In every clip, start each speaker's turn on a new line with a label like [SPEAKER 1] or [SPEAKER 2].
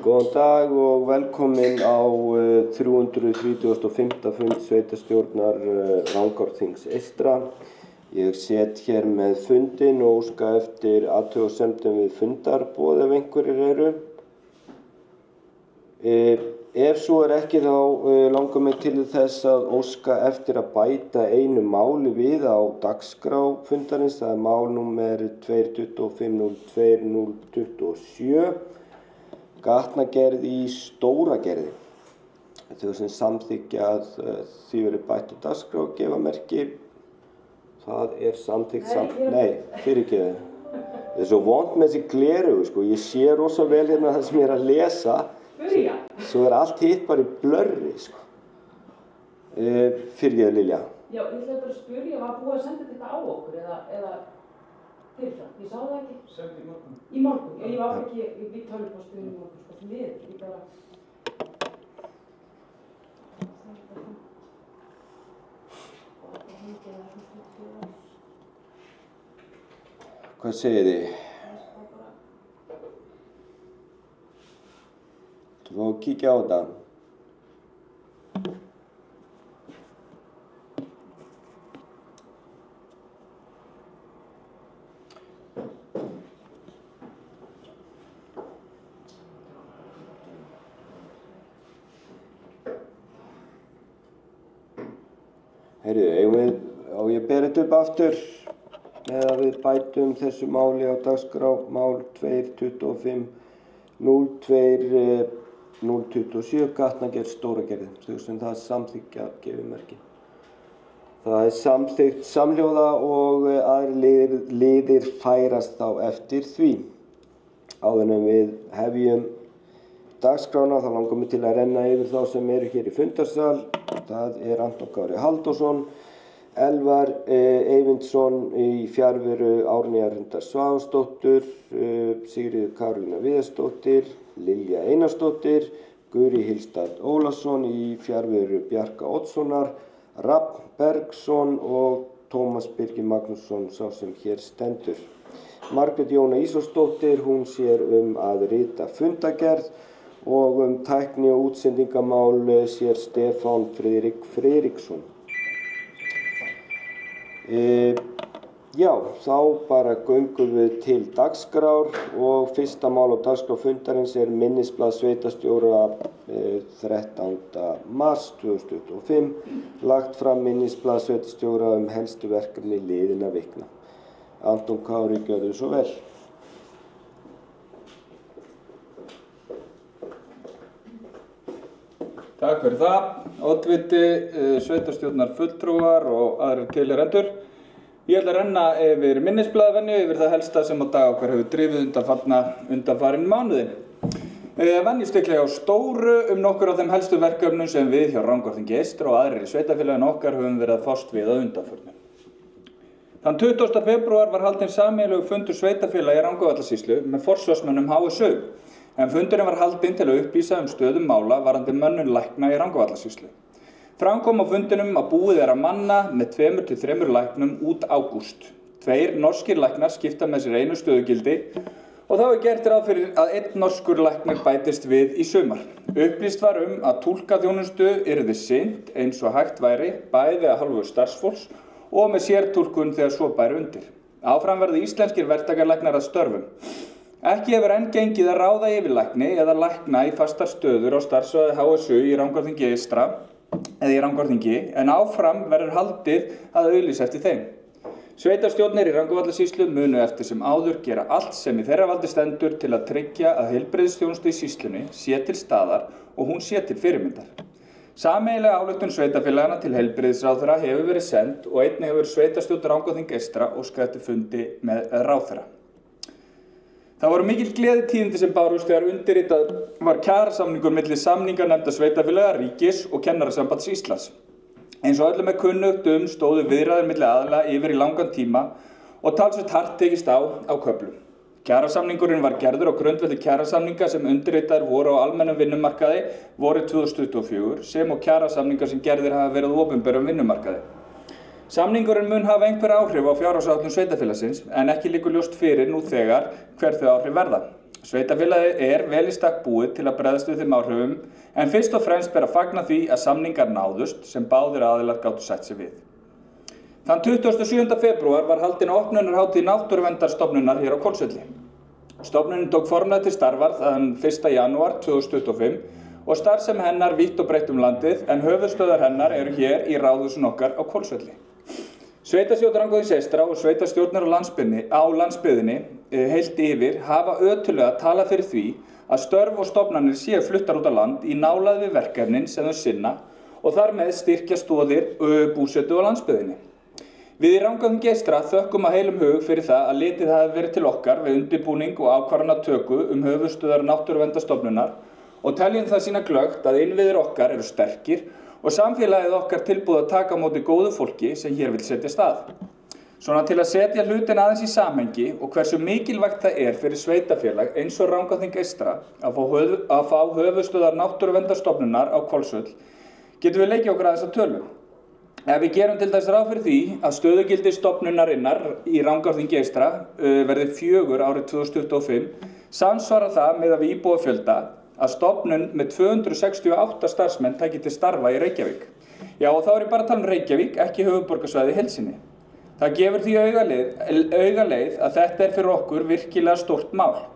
[SPEAKER 1] Góðan dag og velkomin á 335. fund sveitarstjórnar Rangárþings eystra. Ég set hér með fundinn og óska eftir athugasemdum við fundarboð ef einhverjir eru. Ef svo ekki þá langar mig til þess að óska eftir að bæta einu máli við á dagskrá fundarins. Það mál númer 22502-027. Gatnagerð í Stóragerði. Þau sem samþykkja að því verið bætt á dagskrá og gefa merki. Það samþykkt Nei, fyrirgefðu. Það svo vont með þessi gleraugu, sko. Ég sé rosa vel hérna það sem ég að lesa. Svo allt hitt bara í blurri, sko. Fyrirgefðu, Lilja.
[SPEAKER 2] Já, ég ætlaði bara að spyrja, var búið að senda þetta á okkur eða fyrirfram? Ég sá það ekki.
[SPEAKER 3] Sendi í morgun.
[SPEAKER 2] Í morgun? Ég var ekki í tölvupóstum í morgun, sko, sem ég bara...
[SPEAKER 1] Hvað segir þið? Þú fá að kíkja á þetta. Heyrðu, á ég ber þetta upp aftur með að við bætum þessu máli á dagskrá mál 22502-027 Gatnagerð Stóragerði. Þau sem það samþykkja gefið merki. Það samþykkt samhljóða og aðrir liðir færast þá eftir því. Áður en við hefjum dagskrána þá langar mig til að renna yfir þá sem eru hér í fundarsal. Það Anton Kári Halldórsson, Elvar Eyvindsson í fjarveru Árný Arndar Svavarsdóttur, Sigríður Karolína Viðarsdóttir, Lilja Einarsdóttir, Guri Hilstad Ólason í fjarveru Bjarka Oddssonar, Rafn Bergsson og Tómas Birgir Magnússon sá sem hér stendur. Margrét Jóna Ísólfsdóttir, hún sér að rita fundagerð og tækni og útsendingamál sér Stefán Friðrik Friðriksson. Já, þá bara göngum við til dagskrár og fyrsta mál á dagskrá fundarins minnisblað sveitarstjóra 13. mars 2025. Lagt fram minnisblað sveitarstjóra helstu verkefni liðinna vikna. Anton Kári, gjörðu svo vel.
[SPEAKER 3] Takk fyrir það. Oddviti, sveitarstjórnar fulltrúar og aðrir tilheyrendur. Ég ætla að renna yfir minnisblaðavenju, yfir það helsta sem á dag okkar hefur drifið undanfarin mánuði. Venjustiklega á stóru nokkur af þeim helstu verkefnum sem við hjá Rangárþingi eystra og aðrir í sveitarfélaginu okkar höfum verið að fást við að undanförnu. Þann 20. febrúar var haldinn sameiginlegur fundur sveitarfélaga í Rangárvallasýslu með forsvarsmönnum HSU. En fundurinn var haldinn til að upplýsa stöðum mála varðandi mönnun lækna í Rangárvallasýslu. Fram kom á fundinum að búið að manna með 2 til 3 læknum út ágúst. 2 norskir læknar skipta með sér einu stöðugildi og þá gert ráð fyrir að 1 norskur læknir bætist við í sumar. Upplýst var að túlkaþjónustu yrði sinnt eins og hægt væri, bæði af hálfu starfsfólks og með sértúlkun þegar svo bæri undir. Áfram verða íslenskir verktakarlæknar að störfum. Ekki hefur enn gengið að ráða yfirlækni eða lækna í fastar stöður á starfssvæði HSU í Rangárþingi eystra eða í Rangárþingi, en áfram verður haldið að auglýsa eftir þeim. Sveitarstjórnir í Rangárvallasýslu munu eftir sem áður gera allt sem í þeirra valdi stendur til að tryggja að heilbrigðisþjónusta í sýslunni sé til staðar og hún sé til fyrirmyndar. Sameiginlega ályktun sveitarfélagana til heilbrigðisráðherra hefur verið send og einnig hefur sveitarstjórn Rangárþings eystra óskað eftir fundi með ráðherra. Það voru mikil gleðitíðindi sem bárust þegar undirritað var kjarasamningur milli samninganefnda sveitarfélaga, ríkis og Kennarasambands Íslands. Eins og öllum kunnugt stóðu viðræður milli aðila yfir í langan tíma og talsvert hart tekist á köflum. Kjarasamningurinn var gerður á grundvelli kjarasamninga sem undirritaðir voru á almennum vinnumarkaði vorið 2024 sem og kjarasamningar sem gerðir hafa verið á opinberum vinnumarkaði. Samningurinn mun hafa einhver áhrif á fjárhagsáætlun sveitarfélagsins en ekki liggur ljóst fyrir nú þegar hver þau áhrif verða. Sveitarfélagið vel í stakk búið til að bregðast við þeim áhrifum, en fyrst og fremst ber að fagna því að samningar náðust sem báðir aðilar gátu sætt sig við. Þann 27. febrúar var haldin opnunarhátíð Náttúruverndarstofnunar hér á Hvolsvelli. Stofnunin tók formlega til starfar þann 1. janúar 2025 og starfsemi hennar vítt og breitt landið, en höfuðstöðvar hennar eru hér í ráðhúsinu okkar á Hvolsvelli. Sveitarstjórn Rangárþings eystra og sveitarstjórnir á landsbyggðinni heilt yfir hafa ötullega talað fyrir því að störf og stofnanir séu fluttar út á land í nálægð við verkefnin sem þau sinna og þar með styrkja stoðir búsetu á landsbyggðinni. Við í Rangárþingi eystra þökkum að heilum hug fyrir það að litið hafi verið til okkar við undirbúning og ákvarðanatöku höfuðstöðvar Náttúruverndarstofnunar og teljum það sína glöggt að innviðir okkar eru sterkir og samfélagið okkar tilbúið að taka á móti góðu fólki sem hér vill setja stað. Svona til að setja hlutin aðeins í samhengi og hversu mikilvægt það fyrir sveitarfélag eins og Rangárþing eystra að fá höfuðstöðvar Náttúruverndarstofnunar á Hvolsvöll, getum við leikið okkur aðeins að tölu. Ef við gerum til þess ráð fyrir því að stöðugildi stofnunarinnar í Rangárþingi eystra verði 4 árið 2025, samsvarar það miðað við íbúafjölda að stofnun með 268 starfsmenn taki til starfa í Reykjavík. Já, og þá ég bara að tala Reykjavík, ekki höfuðborgarsvæði í heild sinni. Það gefur því augaleið að þetta fyrir okkur virkilega stórt mál.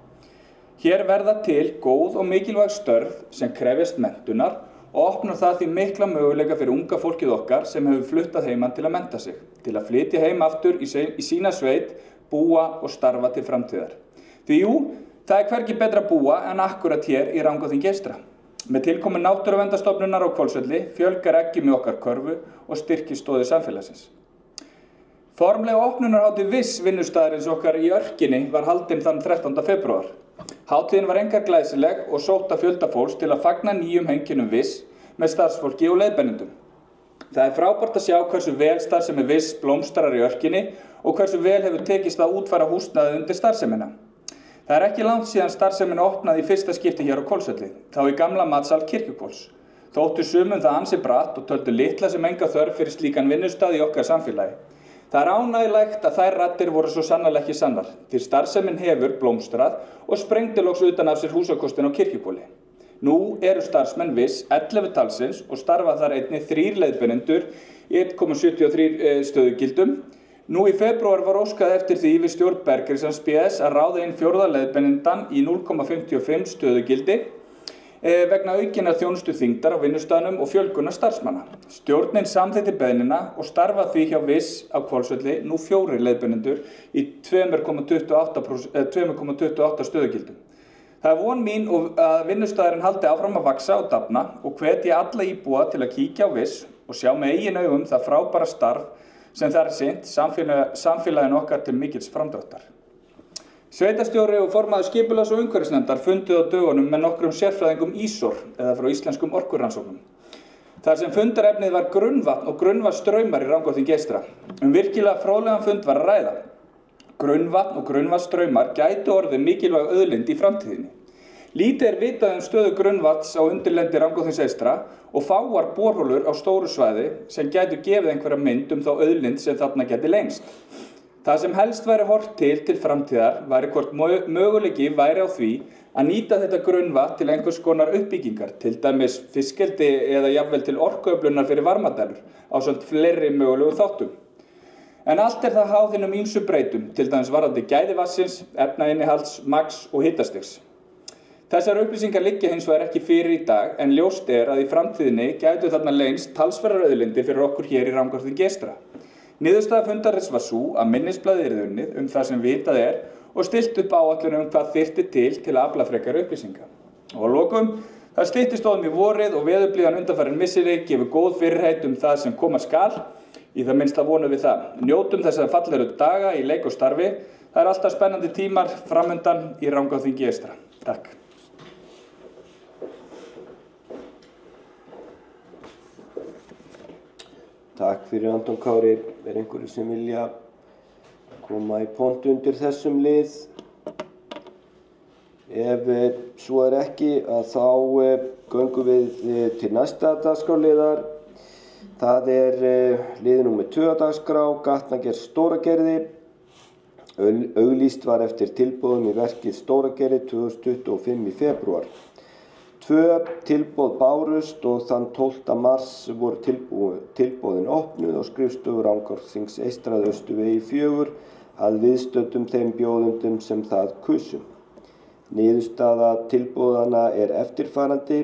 [SPEAKER 3] Hér verða til góð og mikilvæg störf sem krefjast menntunar og opnar það því mikla möguleika fyrir unga fólkið okkar sem hefur fluttað heiman til að mennta sig, til að flytja heim aftur í sína sveit, búa og starfa til framtíðar. Því jú, það hvergi betra að búa en akkurat hér í Rangárþingi eystra. Með tilkomu Náttúruverndarstofnunar á Hvolsvelli fjölgar eggjum í okkar körfu og styrkir stoðir samfélagsins. Formlega opnunarhátíð Viss vinnustaðarins okkar í Örkinni var haldin þann 13. febrúar. Hátíðin var einkar glæsileg og sótt að fjölda fólks til að fagna nýjum henkjunum Viss með starfsfólki og leiðbeinendum. Það frábært að sjá hversu vel starfsemi Viss blómstrar í Örkinni og hversu vel hefur tekist að útfæra húsnæðið undir starfsemina. Það ekki langt síðan starfsemin opnaði í fyrsta skipti hér á Hvolsvelli, þá í gamla matsal Kirkjuhvols. Þóttu sumum það ansi bratt og töldu litla sem enga þörf fyrir slíkan vinnustað í okkar samfélagi. Það ánægjulegt að þær raddir voru svo sannarlega ekki sannar, því starfsemin hefur blómstrað og sprengdi loks utan af sér húsakostin á Kirkjuhvoli. Nú eru starfsmenn Viss 11 talsins og starfa þar einnig 3 leiðbeinendur í 1,73 stöðugildum. Nú í febrúar var óskað eftir því við stjórn Bergrisans BS að ráða inn 4. leiðbeinendan í 0,55 stöðugildi vegna aukinnar þjónustu þyngdar á vinnustaðnum og fjölgunar starfsmanna. Stjórnin samþykkti beiðnina og starfa því hjá Viss á Hvolsvelli nú 4 leiðbeinendur í 2,28 stöðugildum. Það von mín að vinnustaðurinn haldi áfram að vaxa og dafna og hvetja alla íbúa til að kíkja á Viss og sjá með eigin augum það frábæra starf sem það sinnt samfélaginu okkar til mikils framdráttar. Sveitarstjóri og formaður skipulags- og umhverfisnefndar funduðu á dögunum með nokkrum sérfræðingum ISOR eða frá Íslenskum orkurannsóknum. Þar sem fundarefnið var grunnvatn og grunnvatnsstraumar í Rangárþingi eystra. Virkilega fróðlegan fund var að ræða. Grunnvatn og grunnvatnsstraumar gætu orðið mikilvæg auðlind í framtíðinni. Lítið vitað stöðu grunnvatns á undirlendi Rangárþings eystra og fáar borholur á stóru svæði sem gætu gefið einhverja mynd þá auðlind sem þarna gæti lengst. Það sem helst væri horft til framtíðar væri hvort möguleiki væri á því að nýta þetta grunnvatn til einhvers konar uppbyggingar, til dæmis fiskeldi eða jafnvel til orkuöflunar fyrir varmadælur, ásamt fleiri mögulegum þáttum. En allt það háð hinum ýmsu breytum, til dæmis varðandi gæði vatnsins, efnainnihalds, magns og hitastigs. Þessar upplýsingar liggja hins vegar ekki fyrir í dag, en ljóst að í framtíðinni gætu þarna lengst talsverðar auðlindir fyrir okkur hér í Rangárþingi eystra. Niðurstaða fundarins var sú að minnisblaðið yrði unnið það sem vitað og stillt upp áætlun hvað þyrfti til að afla frekari upplýsinga. Og að lokum, það styttist í vorið og veðurblíðan undanfarin misseri gefur góð fyrirheit það sem koma skal, í það minnsta vonum við það. Njótum þess að falleru daga í leik og starfi, það alltaf spennandi tímar framundan í Rangárþingi eystra. Takk.
[SPEAKER 1] Takk fyrir Anton Kári. Einhverju sem vilja koma í pontu undir þessum lið? Ef svo ekki, þá göngum við til næsta dagskrárliðar. Það lið númer 2 á dagskrá, gatnagerð Stóragerði. Auglýst var eftir tilboðum í verkið Stóragerði 2025 í febrúar. 2 tilboð bárust og þann 12. mars voru tilboðin opnuð á skrifstofu Rangárþings Eystra að Austurvegi 4 að viðstöddum þeim bjóðendum sem það kusu. Niðurstaða tilboðanna er eftirfarandi: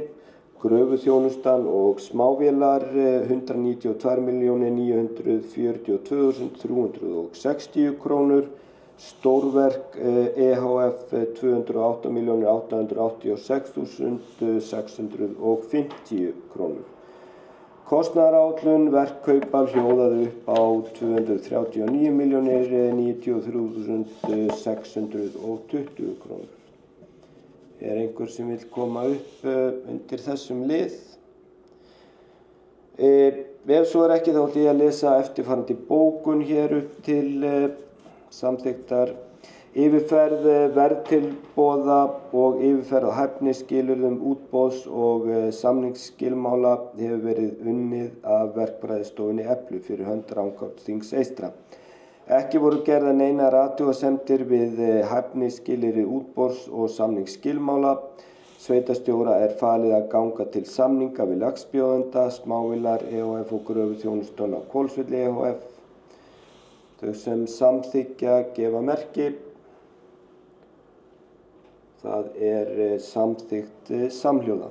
[SPEAKER 1] gröfuþjónustan og smávélar 192.942.360 krónur, stórverk EHF 208.886.650 krónur. Kostnaðaráætlun verkkaupa hljóðaði upp á 239.093.620 krónur. Er einhver sem vil koma upp undir þessum lið? Ef svo ekki þá ætla ég að lesa eftirfarandi bókun hér upp til samþykktar. Yfirferð verðtilboða og yfirferð á hæfnisskilyrðum útboðs og samningsskilmála hefur verið unnið af verkfræðistofunni Eflu fyrir hönd Rangárþings Eystra. Ekki voru gerðar neinar athugasemdir við hæfnisskilyrði útboðs og samningsskilmála. Sveitarstjóra er falið að ganga til samninga við laxbjóðenda, smávélar EHF og gröfuþjónustuna á Hvolsvelli EHF. Þau sem samþykkja gefa merki. Það er samþykkt samhljóða.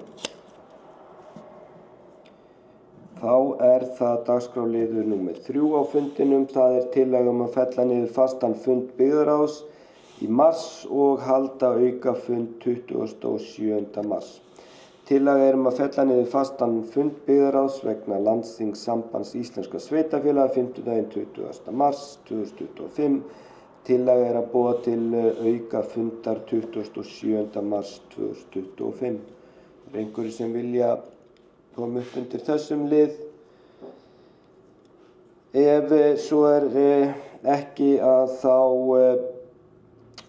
[SPEAKER 1] Þá er það dagskrárliður númer 3 á fundinum. Það er tillaga að fella niður fastan fund byggðarráðs í mars og halda aukafund 27. mars. Tillaga er að fella niður fastan fund byggðarráðs vegna landsþings Sambands íslenskra sveitarfélaga 50. mars 2025. Tillaga er að boða til aukafundar 27. mars 2025. Er einhverju sem vilja koma upp undir þessum lið? Ef svo er ekki að þá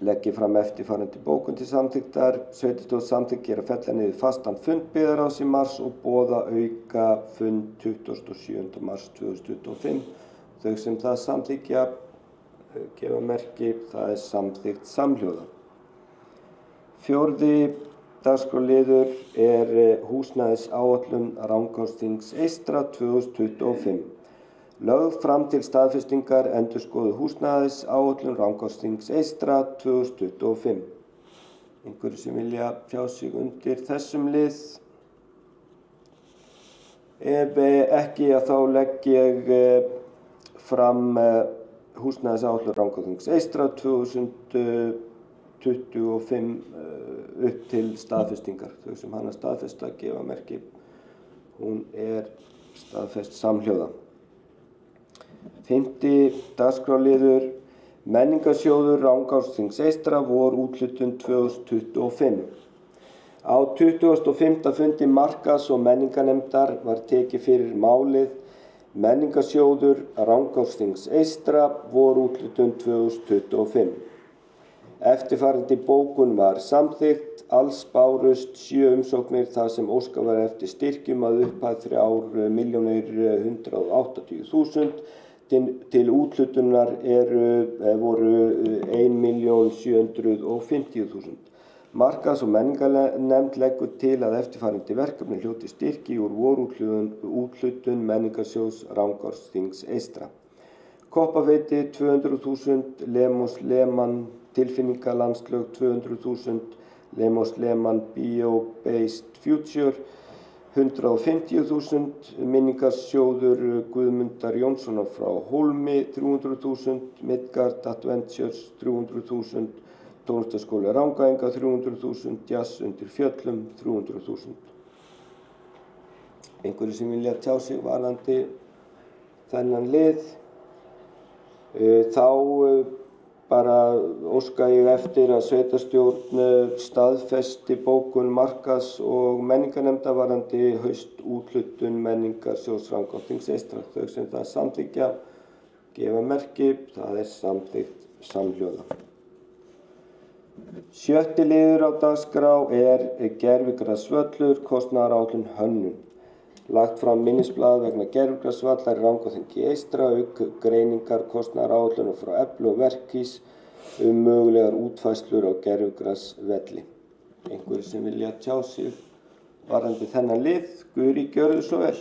[SPEAKER 1] legg ég fram eftirfarandi bókun til samþykktar. Sveitarstjórn samþykkir að fella niður fastan fund byggðarráðs í mars og boða auka fund 27. mars 2025. Þau sem það samþykkja gefa merki. Það er samþykkt samhljóða. 4. dagskrárliður er húsnæðisáætlun Rangárþings Eystra 2025. Lögð fram til staðfestingar endurskoðuð húsnæðisáætlun Rangárþings Eystra 2025. Einhverju sem vilja tjá sig undir þessum lið? Ef ekki að þá legg ég fram húsnæðisáætlun Rangárþings Eystra 2025 upp til staðfestingar. Þau sem hana staðfesta gefa merki. Hún er staðfest samhljóða. 5. dagskrárliður Menningarsjóður Rangárþings Eystra vor úthlutun 2025. Á 25. fundi markaðs- og menningarnefndar var tekið fyrir málið Menningarsjóður Rangárþings Eystra vor úthlutun 2025. Eftirfarandi bókun var samþykkt. Alls bárust 7 umsóknir þar sem óskað var eftir styrkjum að upphæð 3.180.000. Til úthlutunar voru 1.750.000. Markaðs- og menningarnefnd leggur til að eftirfarandi verkefni hljóti styrki úr vorúthlutun Menningarsjóðs Rangárþings Eystra. Koppafeiti 200.000, Lemos Lehmann tilfinningalandslög 200.000, Lemos Lehmann Bio-Based Future 150.000, Minningarsjóður Guðmundar Jónssonar frá Hólmi 300.000, Midgard Adventures 300.000, Tónlistarskóli Rangæinga 300.000, Jazz undir fjöllum 300.000. Einhverju sem vilja tjá sig varðandi þennan lið? Þá bara óska ég eftir að sveitarstjórn staðfesti bókun markaðs- og menningarnefndar varðandi haustúthlutun Menningarsjóðs Rangárþings Eystra. Þau sem það samþykkja gefa merki. Það er samþykkt samhljóða. 7. liður á dagskrá er gervigrasvöllur, kostnaðaráætlun hönnun. Lagt fram minnisblað vegna gervigrasvallar í Rangárþingi Eystra, auk greiningar kostnaðaráætlunar frá Eflu og Verkís mögulegar útfærslur á gervigrasvelli. Einhverjir sem vilja tjá sig varðandi þennan lið, Guri, gjörðu svo vel.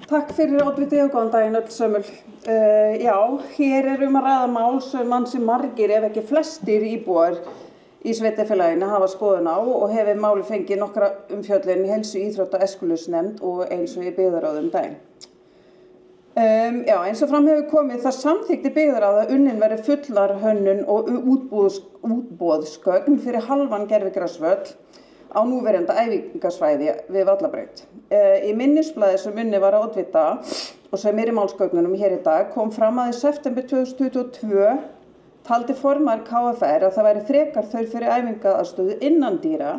[SPEAKER 4] Takk fyrir oddviti og góðan daginn öll sömul. Já, hér er að ræða mál sem ansi margir ef ekki flestir íbúar í sveitarfélaginu hafa skoðun á og hefur máli fengið nokkra umfjöllun í heilsu íþrótta- og æskulýðsnefnd og eins og í byggðarráði daginn. Já, eins og fram hefur komið það samþykkti byggðarráð að unnin verði fullarhönnun og útboðsgögn fyrir halvan gervigrasvöll á núverandi æfingasvæði við Vallabraut. Í minnisblaði sem unnið var á oddvita og sem í málsgögnunum hér í dag kom fram að í september 2022 taldi formaður KFR að það væri frekar þörf fyrir æfingaaðstöðu innandýra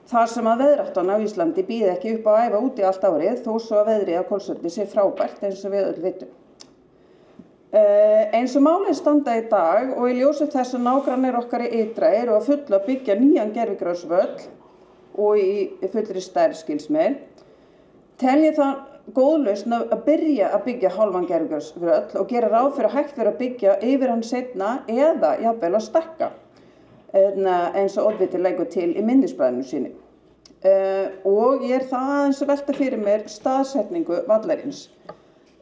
[SPEAKER 4] þar sem að veðráttan á Íslandi býði ekki upp á að æfa úti allt árið þó svo að veðrið á Hvolsvelli sé frábært eins og við öll vitum. Eins og málin standa í dag og í ljósi þess að nágrannir okkar í Ytra eru að fulla að byggja nýjan gervigrasvöll og í fullri stærð skils mér, tel ég það góð lausn að byrja að byggja hálfan gervigrasvöll og gera ráð fyrir að hægt vera að byggja yfir hann seinna eða jafnvel að stækka eins og oddviti leggur til í minnisblaðinu sínu. Og ég það aðeins að velta fyrir mér staðsetningu vallarins.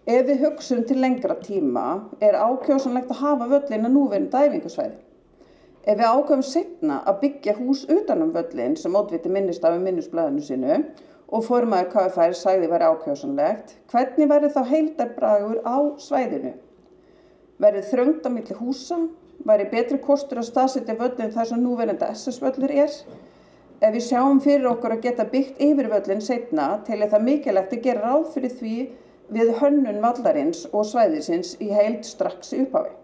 [SPEAKER 4] Ef við hugsum til lengra tíma ákjósanlegt að hafa völlin að núverandi æfingasvæði. Ef við ákveðum seinna að byggja hús utan völlin sem oddviti minnist af í minnisblaðinu sínu og formaður KFR sagði væri ákjósanlegt, hvernig verður þá heildarbragur á svæðinu? Verður þröngt á milli húsa? Væri betri kostur að staðsetja völlin þar sem núverandi SS-völlur er? Ef við sjáum fyrir okkur að geta byggt yfir völlin seinna, tel ég það mikilvægt að gera ráð fyrir því við hönnun vallarins og svæðisins í heild strax í upphafi.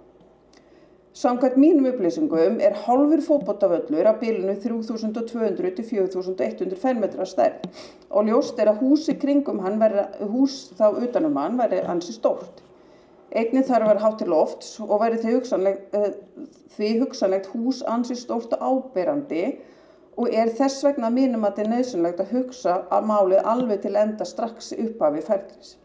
[SPEAKER 4] Samkvæmt mínum upplýsingum hálfur fótboltavöllur á bilinu 3200 til 4100 fermetra stærð og ljóst að hús í kringum hann hús þá utanum hann væri ansi stórt. Einnig þarf að vera hátt til lofts og væri því hugsanlegt hús ansi stórt og áberandi og þess vegna að mínum að nauðsynlegt að hugsa að málið alveg til enda strax í upphafi ferlis.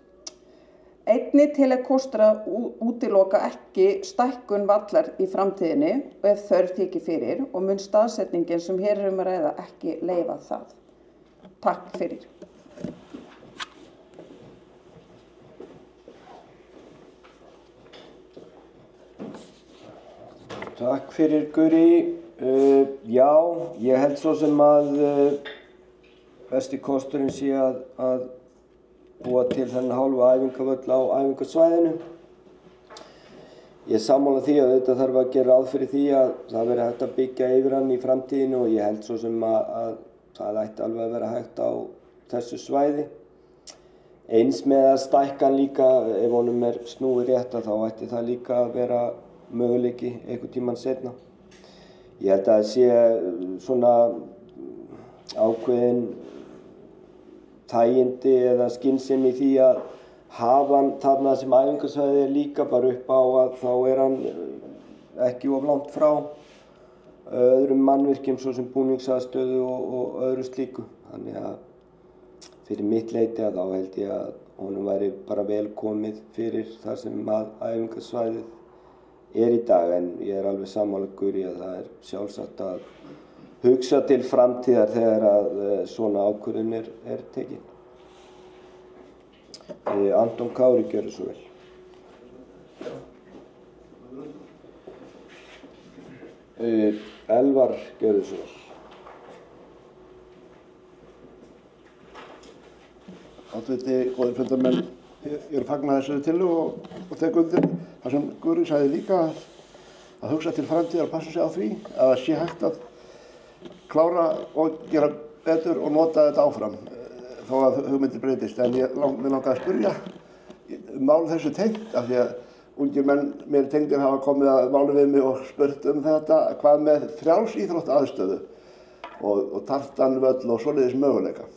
[SPEAKER 4] Einnig til að kostar að útiloka ekki stækkun vallar í framtíðinni og ef þörf þykir fyrir og mun staðsetningin sem hér að ræða ekki leyfa það. Takk fyrir.
[SPEAKER 1] Takk fyrir Guri. Já, ég held svo sem að besti kosturinn sé að búa til þennan hálfa æfingavöll á æfingasvæðinu. Ég sammála því að þetta þarf að gera ráð fyrir því að það verði hægt að byggja yfir hann í framtíðinu og ég held svo sem að það ætti alveg að vera hægt á þessu svæði. Eins með að stækka hann líka, ef honum snúið rétt þá ætti það líka að vera möguleiki einhvern tímann seinna. Ég held að það sé svona ákveðin þægindi eða skynsemi í því að hafa hann þarna sem æfingasvæði líka bara upp á að þá hann ekki of langt frá öðrum mannvirkjum svo sem búningsaðstöðu og öðru slíku. Þannig að fyrir mitt leyti þá held ég að honum væri bara vel komið fyrir þar sem æfingasvæðið í dag en ég alveg sammála Guri að það sjálfsagt að hugsa til framtíðar þegar að svona ákvörðun tekin. Anton Kári, gjörðu svo vel. Elvar, gjörðu svo vel.
[SPEAKER 5] Oddviti, góðir fundarmenn, ég fagna þessari tillögu og tek undir það sem Guri sagði líka að hugsa til framtíðar og passa sig á því að það sé hægt að klára og gera betur og nota þetta áfram þó að hugmyndir breytist. En mig langaði að spyrja mál þessu tengt af því að ungir menn mér tengdir hafa komið að máli við mig og spurt þetta hvað með frjálsíþróttaaðstöðu og tartanvöll og svoleiðis möguleika.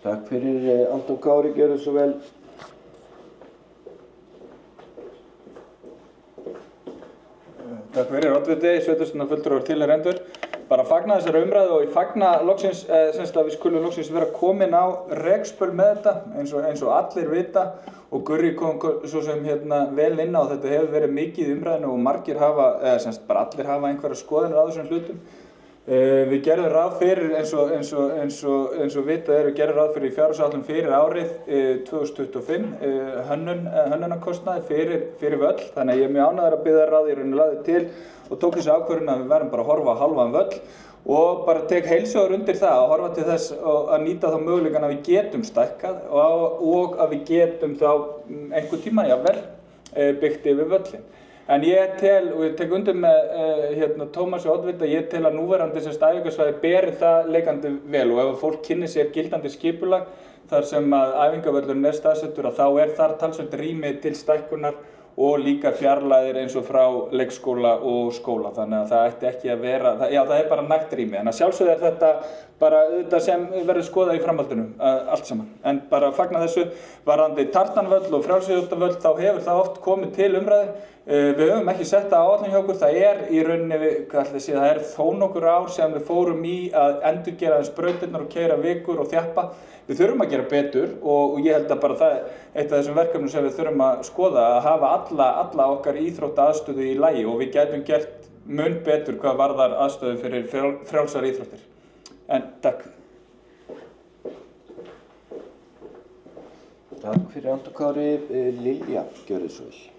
[SPEAKER 1] Takk fyrir Anton Kári, gjörðu svo vel.
[SPEAKER 3] Takk fyrir, oddviti, sveitarstjórnarfulltrúar tilheyrendur. Bara fagna þessari umræðu og ég fagna loksins, semst að við skulum loksins vera komin á rekspöl með þetta eins og allir vita og Gurri kom svo sem vel inn á þetta hefur verið mikið í umræðinu og margir hafa, semst bara allir hafa einhverja skoðanir á þessum hlutum. Við gerðum ráð fyrir eins og vitað við gerðum ráð fyrir fjárhagsáætlun fyrir árið 2025 hönnunarkostnaði fyrir völl, þannig að ég er mjög ánægður að biðja í rauninni lagði til og tók þessi ákvörðun að við verðum bara að horfa á halvan völl og bara tek heilshugar undir það að horfa til þess að nýta þá möguleikann að við getum stækkað og að við getum þá einhvern tíma jafnvel byggt yfir völlin. En ég tel, og ég tek undir með Tómasi oddvita, ég tel að núverandi sem æfingasvæði beri það leikandi vel og ef fólk kynni sér gildandi skipulag þar sem að æfingavöllurinn staðsettur að þá þar talsvert rými til stækkunar og líka fjarlægðir eins og frá leikskóla og skóla, þannig að það ætti ekki að vera, það bara nægt rými, en að sjálfsögðu þetta bara auðvitað sem verður skoðað í framhaldinu allt saman, en bara fagna þessu varðandi tartanvöll og frjálsíþróttavöll þá hefur það oft komið til umræðu, við höfum ekki sett það á áætlun hjá okkur, það í rauninni, það þó nokkur ár sem við fórum í að endurgera aðeins brautirnar og keyra vikur og þjappa. Við þurfum að gera betur og ég held að bara það eitt af þessum verkefnum sem við þurfum að skoða að hafa alla okkar íþróttaaðstöðu í lagi og við gætum gert mun betur hvað varðar aðstöðu fyrir frjálsar íþróttir. En takk.
[SPEAKER 1] Takk fyrir Anton Kári. Lilja, gjörðu svo vel.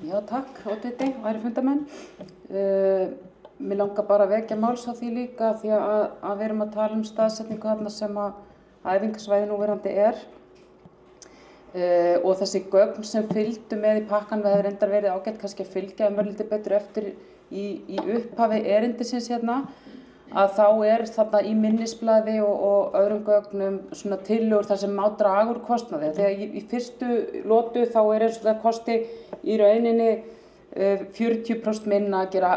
[SPEAKER 2] Já, takk, oddviti, væri fundarmenn. Mér langar bara að vekja máls á því líka því að við erum að tala staðsetningu þarna sem að æfingasvæði núverandi og þessi gögn sem fylgdu með í pakkan við hefur reyndar verið ágætt kannski að fylgja lítið betur eftir í upphafi erindisins að þá þarna í minnisblaði og öðrum gögnum svona tillögur þar sem má draga úr kostnaði. Þegar í fyrstu lotu þá eins og það kosti í rauninni 40% minna að gera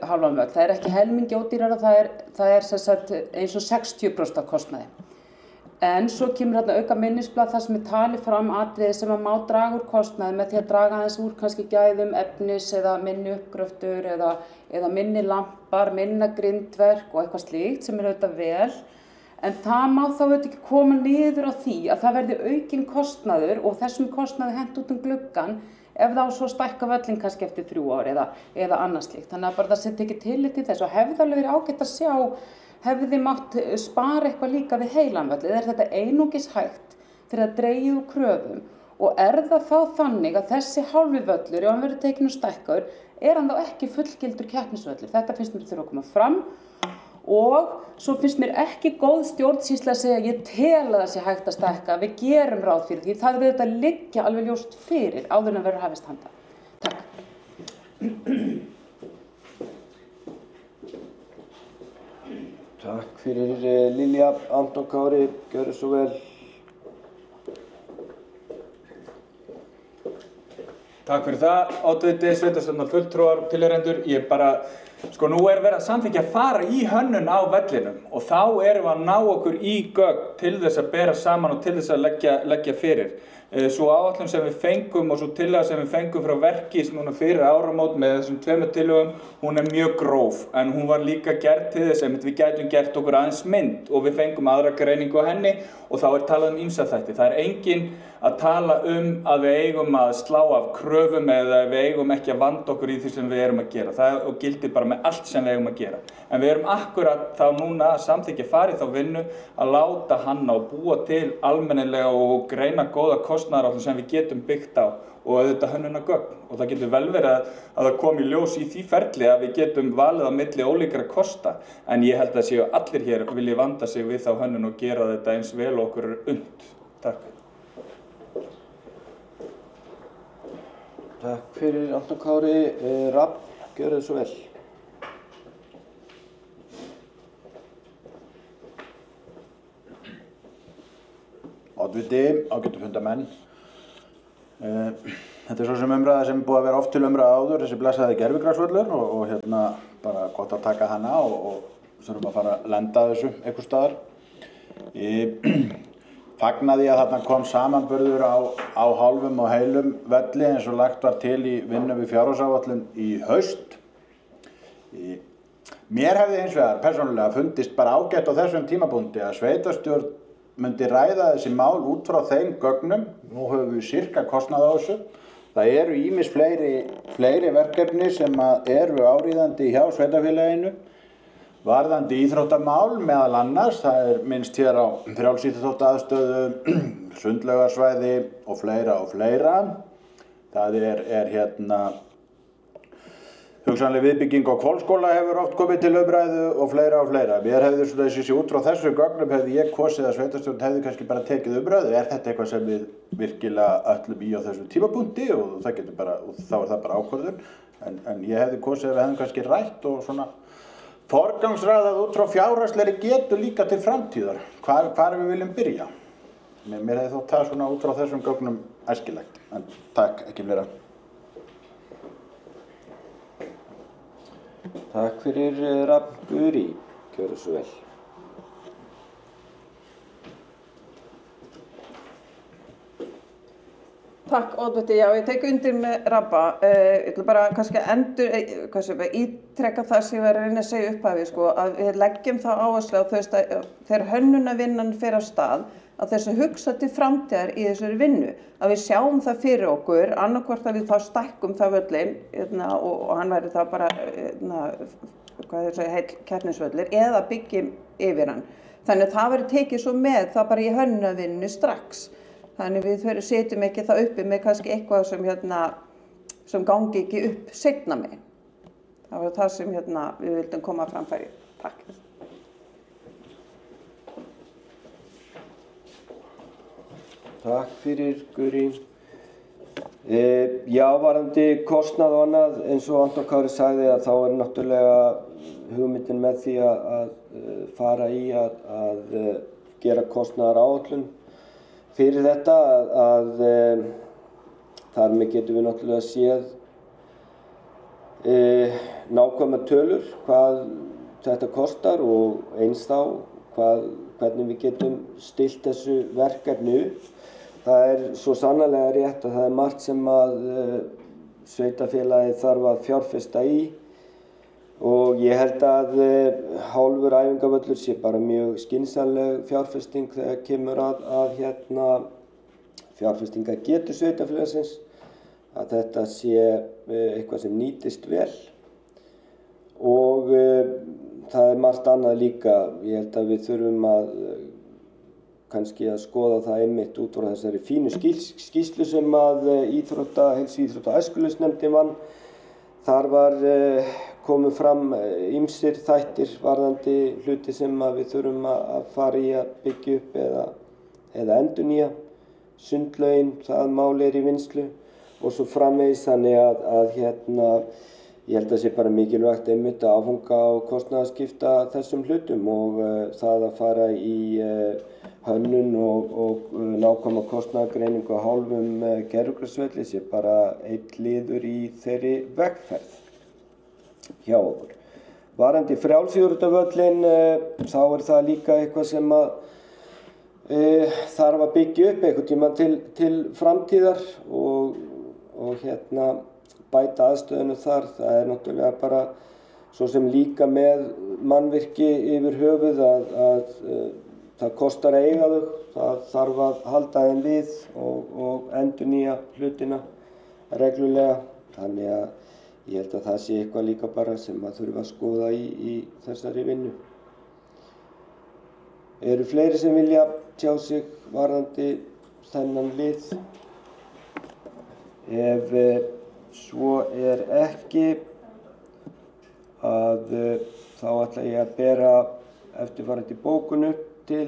[SPEAKER 2] halvan völl. Það ekki helmingi ódýrara, það eins og 60% af kostnaði. En svo kemur þarna auka minnisblað þar sem talið fram atriði sem að má draga úr kostnaði með því að draga aðeins úr kannski gæðum efnis eða minni uppgröftur eða minni lampar, minna grindverk og eitthvað slíkt sem auðvitað vel. En það má þá auðvitað ekki koma niður á því að það verði aukinn kostnaður og þessum kostnaði hent út gluggann ef þá svo stækka völlin kannski eftir 3 ár eða annað slíkt. Þannig að bara það tekið tillit til þess og hefði alveg verið ágætt að sjá, hefði þið mátt spara eitthvað líka við heilan völl, eða þetta einungis hægt fyrir að dregið úr kröfum og það þá þannig að þessi hálfi völlur, ef hann verður tekinn og stækkaður, hann þá ekki fullgildur keppnisvöllur. Þetta finnst mér þurfa að koma fram og svo finnst mér ekki góð stjórnsýsla að segja ég tel að það sé hægt að stækka, við gerum ráð fyrir því, það við þetta liggja alveg ljóst fyrir áður en verður hafist handa. Takk.
[SPEAKER 1] Takk fyrir Lilja. Anton Kári, gjörðu svo vel.
[SPEAKER 3] Takk fyrir það, oddviti, sveitarstjórnarfulltrúar, tilheyrendur. Ég bara, nú verið að samþykkja að fara í hönnun á vellinum og þá erum við að ná okkur í gögn til þess að bera saman og til þess að leggja fyrir. Svo áætlun sem við fengum og svo tillaga sem við fengum frá Verkís núna fyrir áramót með þessum 2 tillögum, hún mjög gróf en hún var líka gerð til þess að við gætum gert okkur aðeins mynd og við fengum aðra greiningu á henni og þá talað ýmsa þætti. Það enginn að tala að við eigum að slá af kröfum eða við eigum ekki að vanda okkur í því sem við erum að gera. Það gildir bara með allt sem við eigum að gera. En við erum akkurat þá núna að samþykkja farið þá vinnu að láta hanna og búa til almennilega og greina góða kostnaðaráætlun sem við getum byggt á og auðvitað hönnunargögn. Og það getur vel verið að það komi í ljós í því ferli að við getum valið á milli ólíkra kosta. En ég held að séu allir hér vilji vanda sig við þá hönnun og gera þetta eins vel og okkur unnt. Takk.
[SPEAKER 1] Takk fyrir Anton Kári. Rafn, gjörðu svo vel.
[SPEAKER 6] Oddviti, ágætu fundarmenn. Þetta svo sem umræða sem búið að vera oft til umræða áður, þessi blessaði gervigrasvöllur og bara gott að taka hana og þurfum að fara að lenda þessu einhvers staðar. fagnaði að þarna kom samanburður á hálfum og heilum velli eins og lagt var til í vinnu við fjárhagsáætlun í haust. Mér hefði hins vegar persónulega fundist bara ágætt á þessum tímapunkti að sveitarstjórn myndi ræða þessi mál út frá þeim gögnum. Nú höfum við sirka kostnað á þessu. Það eru ýmis fleiri verkefni sem eru áríðandi hjá sveitarfélaginu. Varðandi íþróttamál meðal annars, það er minnst hér á frjálsíþróttaaðstöðu, sundlaugarsvæði og fleira. Það er hugsanleg viðbygging á Hvolsskóla hefur oft komið til umræðu og fleira. Mér hefði svona þessi út frá þessu gögnum hefði ég kosið að sveitarstjórn hefði kannski bara tekið umræðu. Er þetta eitthvað sem við virkilega öllum í á þessu tímapunkti og það getur bara, og þá er það bara ákvörðun. En ég hefði kosið að við hefðum kannski rætt og svona forgangsraðað út frá fjárhagslegri getu líka til framtíðar. Hvar við viljum byrja. Mér hefði þótt það svona út frá þessum gögnum æskilegt. En takk, ekki meira.
[SPEAKER 1] Takk fyrir Rafn Guri, gjörðu svo vel.
[SPEAKER 4] Takk, Oddviti. Já, ég tek undir með Rabba. Ég ætla bara kannski að ítrekka það sem ég var að reyna að segja upphafi, sko, að við leggjum þá áherslu á þegar hönnunarvinnan fer af stað, að þessu hugsa til framtíðar í þessari vinnu, að við sjáum það fyrir okkur, annarkvort að við þá stækkum það völlin og hann væri þá bara heill keppnisvöllir eða byggjum yfir hann. Þannig að það verður tekið svo með það bara í hönnunarvinnu strax. Þannig við setjum ekki það uppi með kannski eitthvað sem gangi ekki upp seinna megin. Það var það sem við vildum koma að framfæri. Takk.
[SPEAKER 1] Takk fyrir Guri. Já, varðandi kostnað og annað, eins og Anton Kári sagði að þá er náttúrulega hugmyndin með því að fara í að gera kostnaðaráætlun fyrir þetta að þar með getum við náttúrulega séð nákvæmar tölur hvað þetta kostar og eins þá hvernig við getum stillt þessu verkefni upp. Það er svo sannarlega rétt að það er margt sem að sveitarfélagið þarf að fjárfesta í og ég held að hálfur æfingavöllur sé bara mjög skynsamleg fjárfesting þegar kemur að fjárfestingagetu sveitarfélagsins, að þetta sé eitthvað sem nýtist vel og það er margt annað líka. Ég held að við þurfum að kannski að skoða það einmitt út frá þessari fínu skýrslu sem að heilsu íþrótta og æskulýðsnefndin vann. Þar var komið fram ýmsir þættir varðandi hluti sem að við þurfum að fara í að byggja upp eða endurnýja. Sundlaugin, það mál er í vinnslu og svo framvegis, þannig að ég held að sé bara mikilvægt einmitt að áfanga og kostnaðarskipta þessum hlutum og það að fara í hönnun og nákvæma kostnaðargreiningu á hálfum gervigrasvelli sé bara einn liður í þeirri vegferð hjá okkur. Varðandi frjálsíþróttavöllinn, þá er það líka eitthvað sem að þarf að byggja upp einhvern tímann til framtíðar og bæta aðstöðuna þar. Það er náttúrulega bara svo sem líka með mannvirki yfir höfuð að það kostar að eiga þau. Það þarf að halda þeim við og endurnýja hlutina reglulega. Þannig að ég held að það sé eitthvað líka bara sem að þurfa að skoða í þessari vinnu. Eru fleiri sem vilja tjá sig varðandi þennan lið? Ef svo er ekki, þá ætla ég að bera eftirfarandi bókun upp til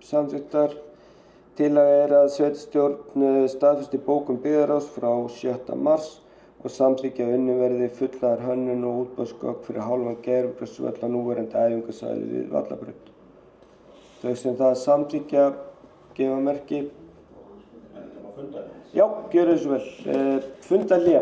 [SPEAKER 1] samþykktar. Tillaga er að sveitarstjórn staðfesti bókun byggðarráðs frá 7. mars og samþykkja að unnið verði fullnaðar hönnun og útboðsgögn fyrir hálfan gervigrasvöll á núverandi æfingasvæði við Vallabraut. Þau sem það samþykkja gefa merki. Já, gjörðu svo vel. Fundarhlé.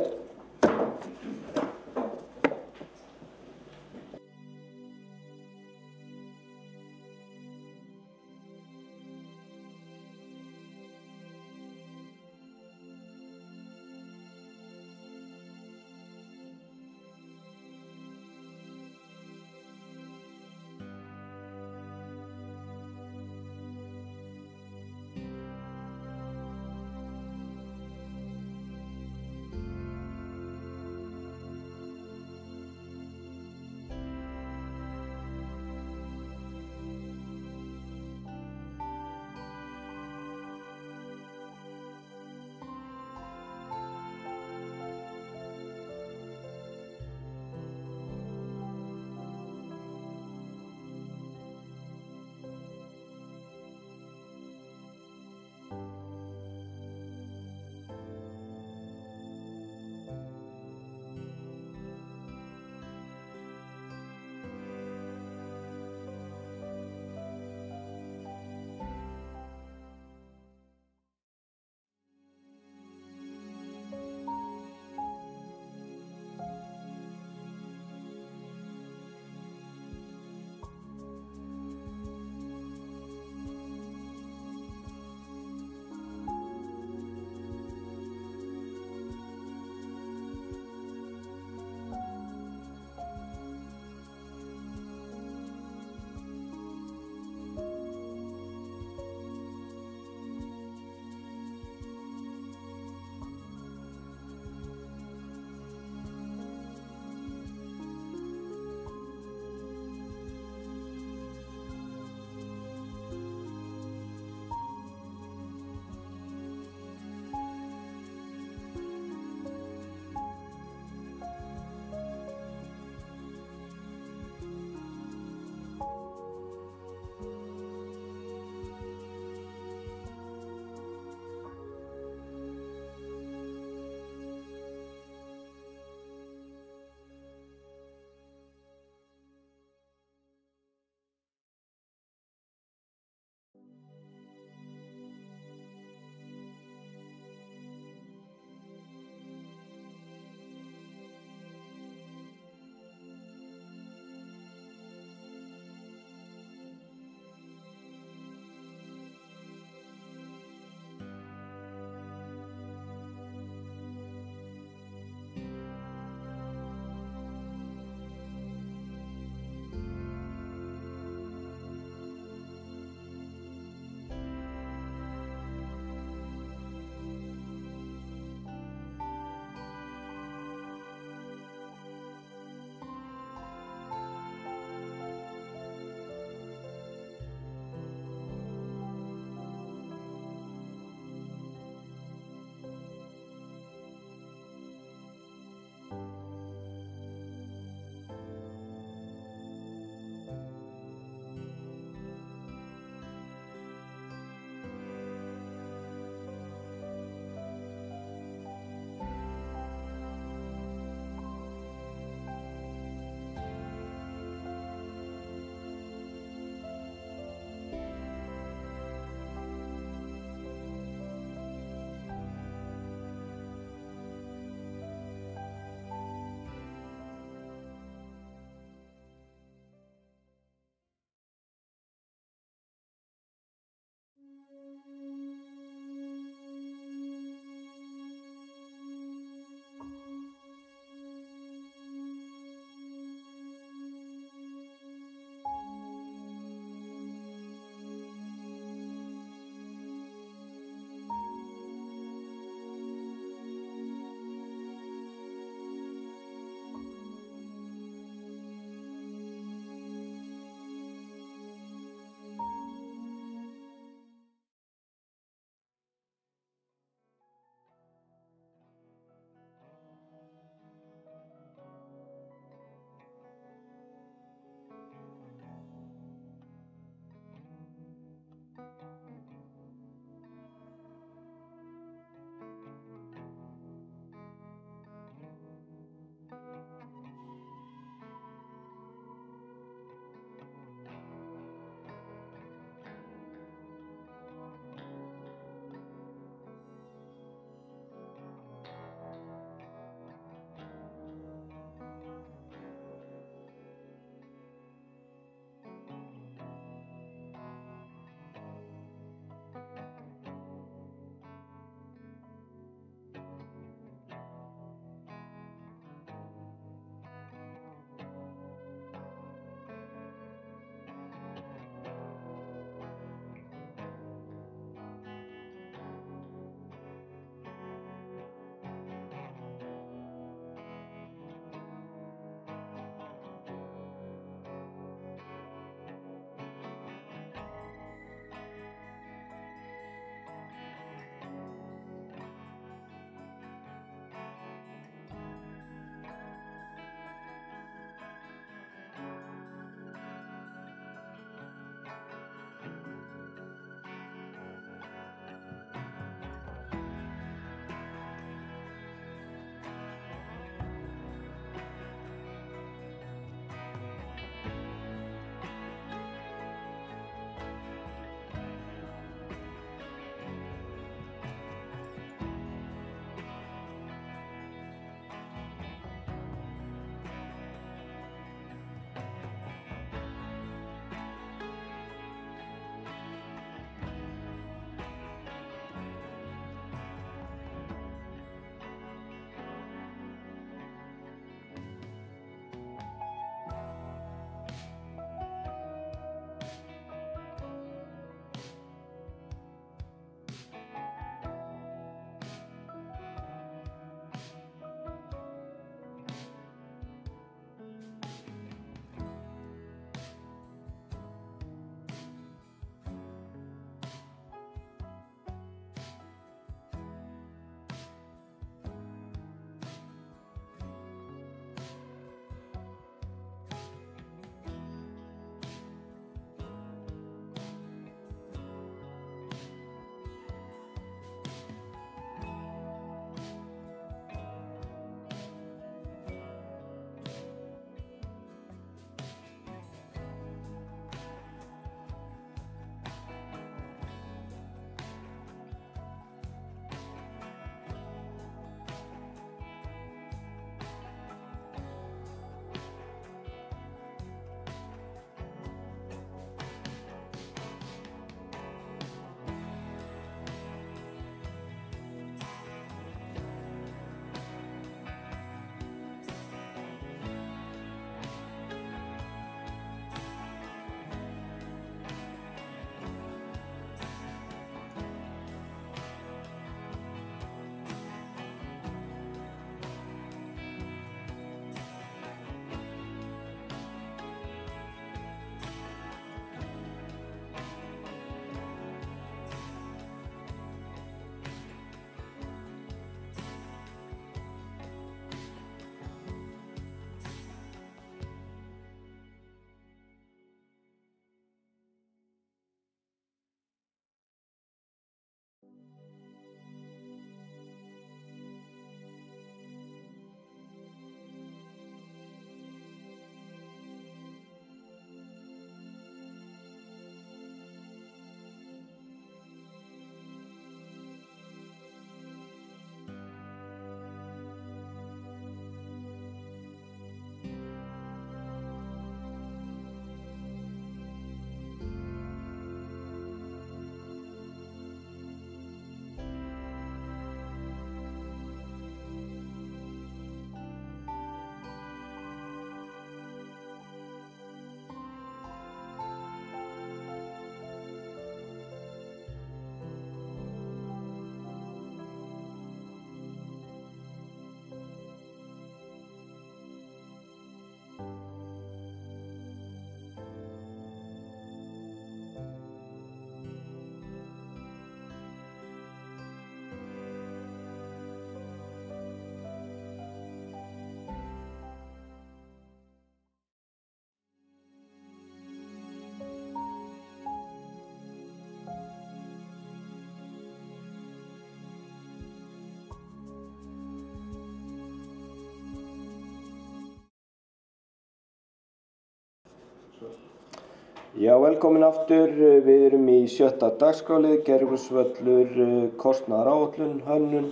[SPEAKER 1] Já, velkomin aftur. Við erum í 7. dagskrálið, Gerðugrasvöllur, kostnaðaráætlun, hönnun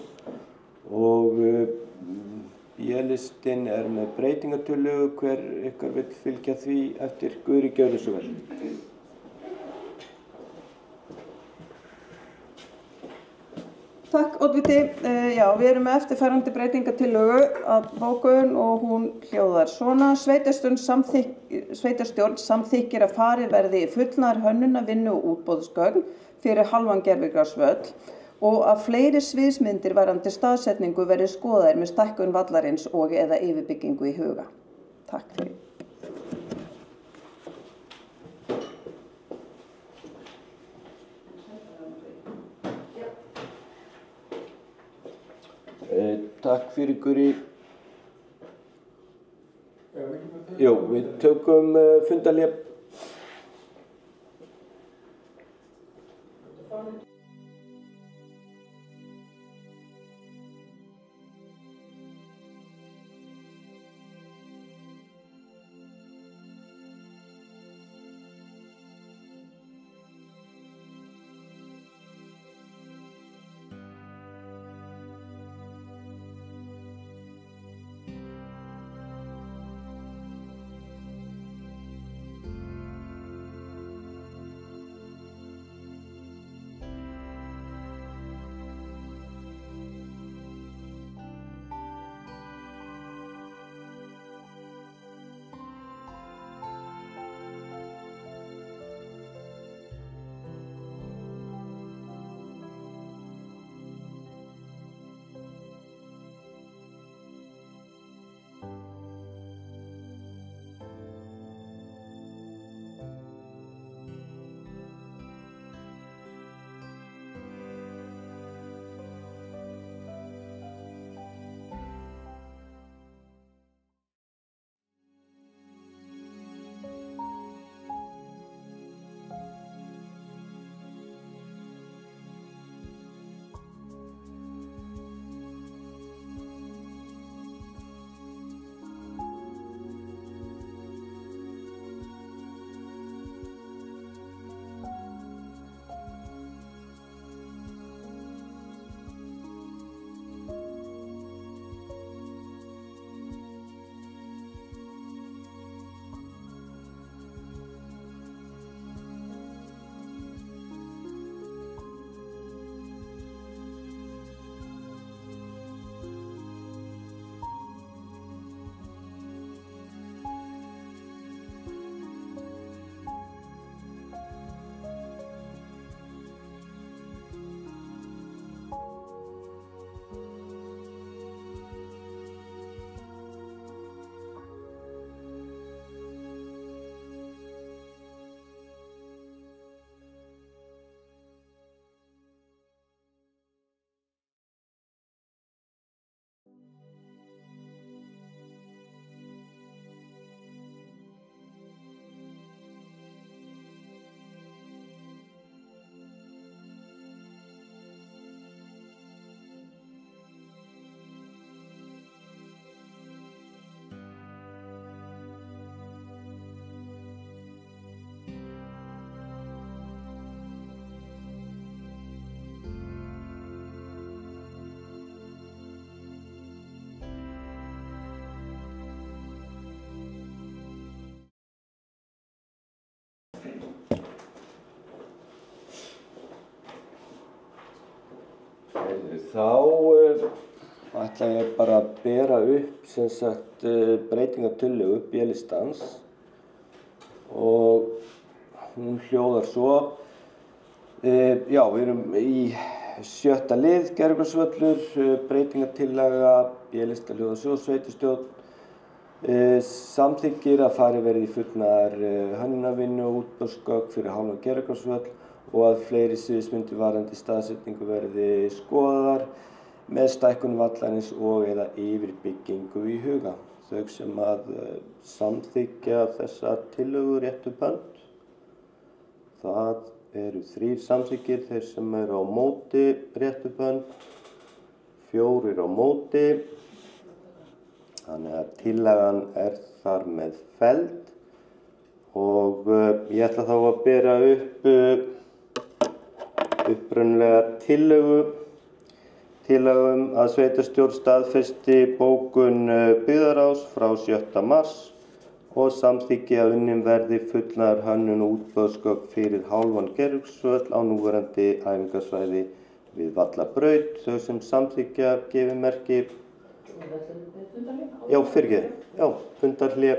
[SPEAKER 1] og B-listinn með breytingatillögu. Hver ykkar vill fylgja því eftir? Guðri, gjörðu svo vel.
[SPEAKER 4] Takk, oddviti. Já, við erum með eftirfarandi breytingatillögu að bókun og hún hljóðar svona. Sveitarstjórn samþykkir að farið verði í fullnaðar hönnunarvinnu og útboðsgögn fyrir halvan gervigrasvöll og að fleiri sviðsmyndir varðandi staðsetningu verði skoðaðir með stækkun vallarins og eða yfirbyggingu í huga. Takk fyrir.
[SPEAKER 1] Takk fyrir, Guðri. Jú, við tökum fundarhlé. Þá ætla ég bara að bera upp breytingatillögu B-listans og hún hljóðar svo. Já, við erum í 7. lið, Gerðugrasvöllur, breytingatillaga B-lista hljóðar svo. Sveitarstjórn samþykkir að farið verði í fullnaðar hönnunarvinnu og útboðsgögn fyrir halvan Gerðugrasvöll og að fleiri sviðsmyndir varðandi staðsetningu verði skoðaðar með stækkun vallarins og eða yfirbyggingu í huga. Þau sem að samþykkja þessa tillögu rétt upp hönd. Það eru 3 samþykkir, þeir sem eru á móti rétt upp hönd, 4 á móti. Þannig að tillagan þar með felld og ég ætla þá að bera upp upprunalega tillögum að sveitarstjórn staðfesti bókun byggðarráðs frá 7. mars og samþykki að unnin verði fullnaður hönnun og útboðsgögn fyrir hálfan Gerðugsvöll á núverandi æfingasvæði við Vallabraut. Þau sem samþykkja gefi merki. Já, fyrirgefðu. Já, fundarhlé.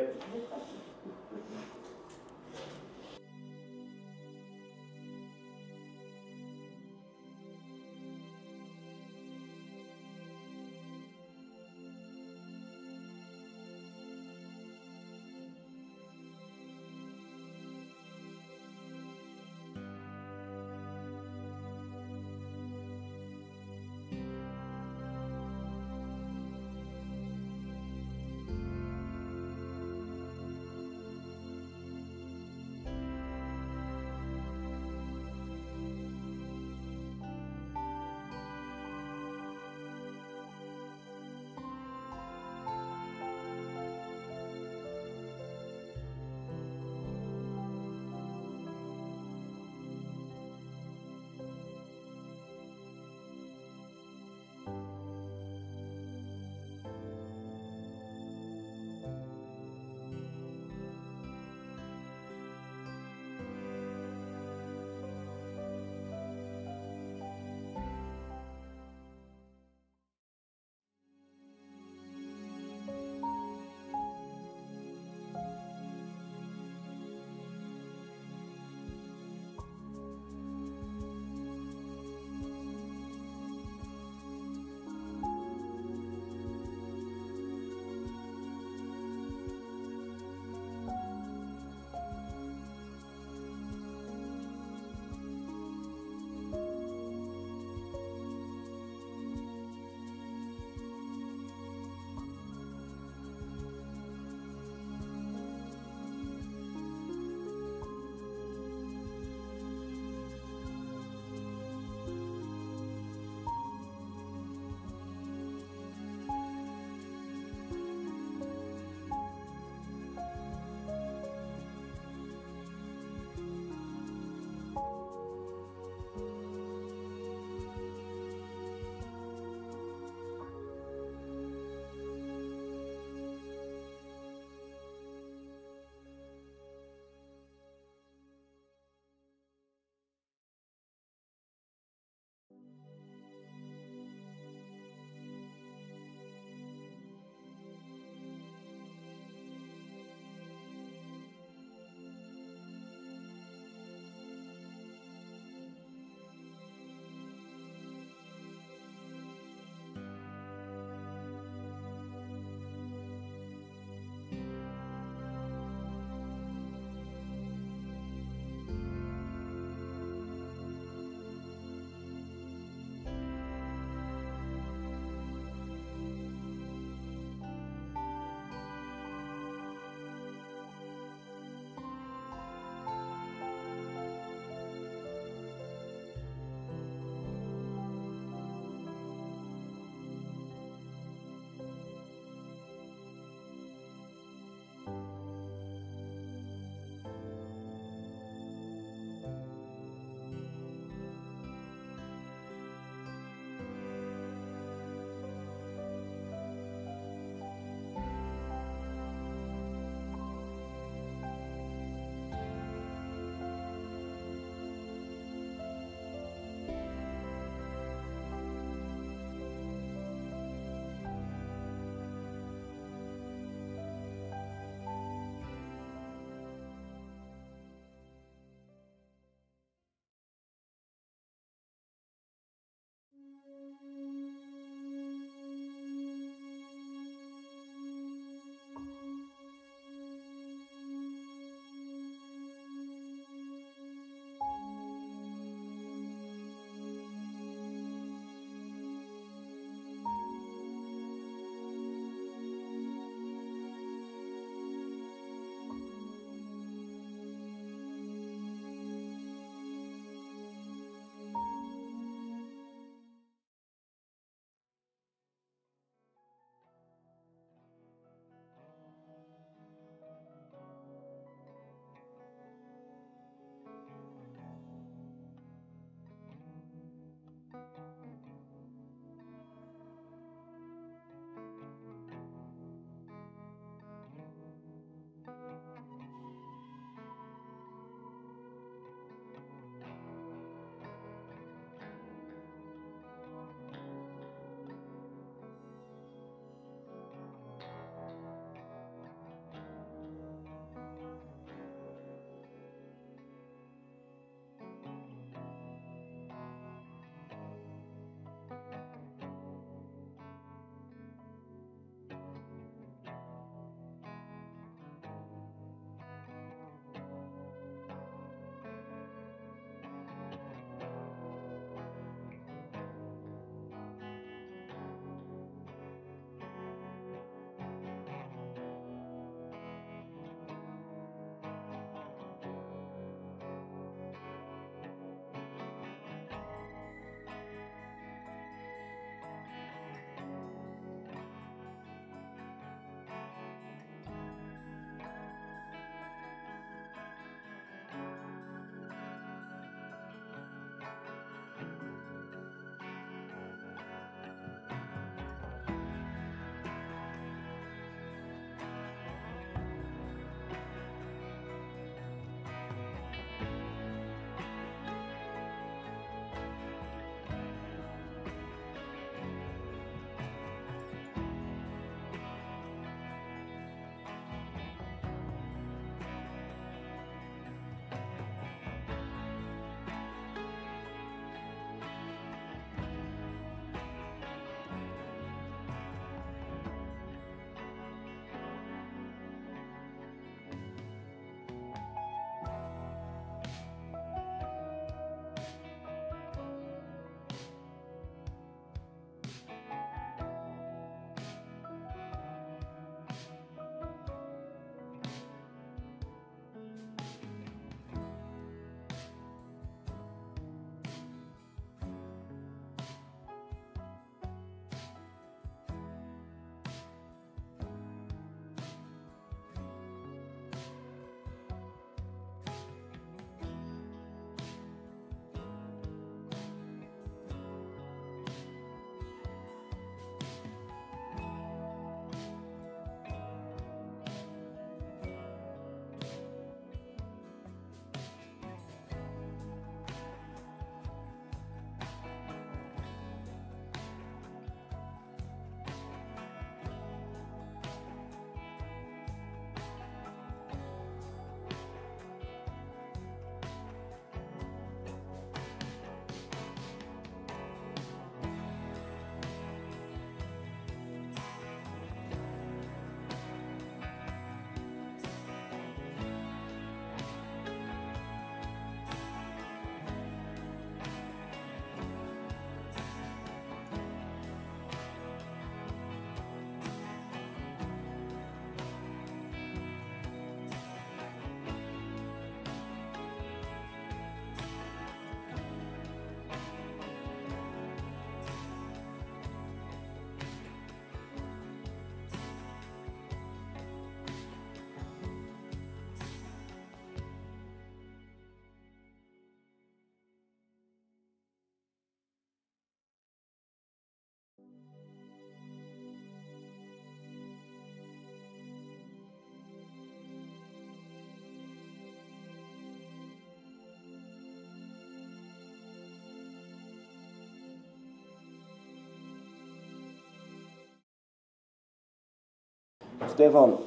[SPEAKER 1] Stefán,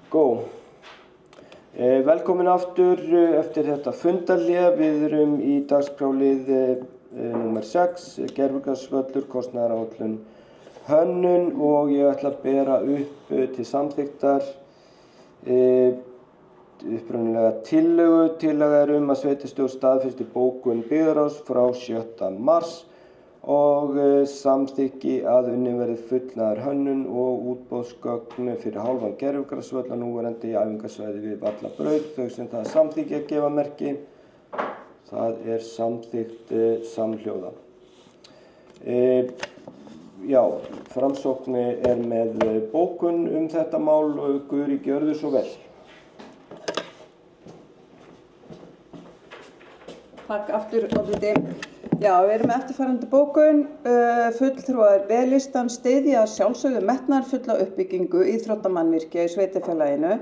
[SPEAKER 1] góð. Velkomin aftur eftir þetta fundarhlé. Við erum í dagskrálið númer 6, gervigrasvöllur, kostnaðaráætlun, hönnun og ég ætla að bera upp til samþykktar upprunalega tillögu. Tillaga er að sveitarstjórn staðfesti bókun byggðarráðs frá 7. mars og samþykki að unnin verði fullnaðar hönnun og útboðsgögn fyrir hálfan gervigrasvöll að núverandi æfingasvæði við Vallabraut. Þau sem það samþykki að gefa merki. Það er samþykkt samhljóða. Já, Framsókn er með bókun þetta mál og Guðri, gjörðu svo vel.
[SPEAKER 4] Takk aftur, oddviti. Já, við erum með eftirfarandi bókun. Fulltrúar B-listan styðja sjálfsögðu metnaðarfulla uppbyggingu íþróttamannvirkja í sveitarfélaginu,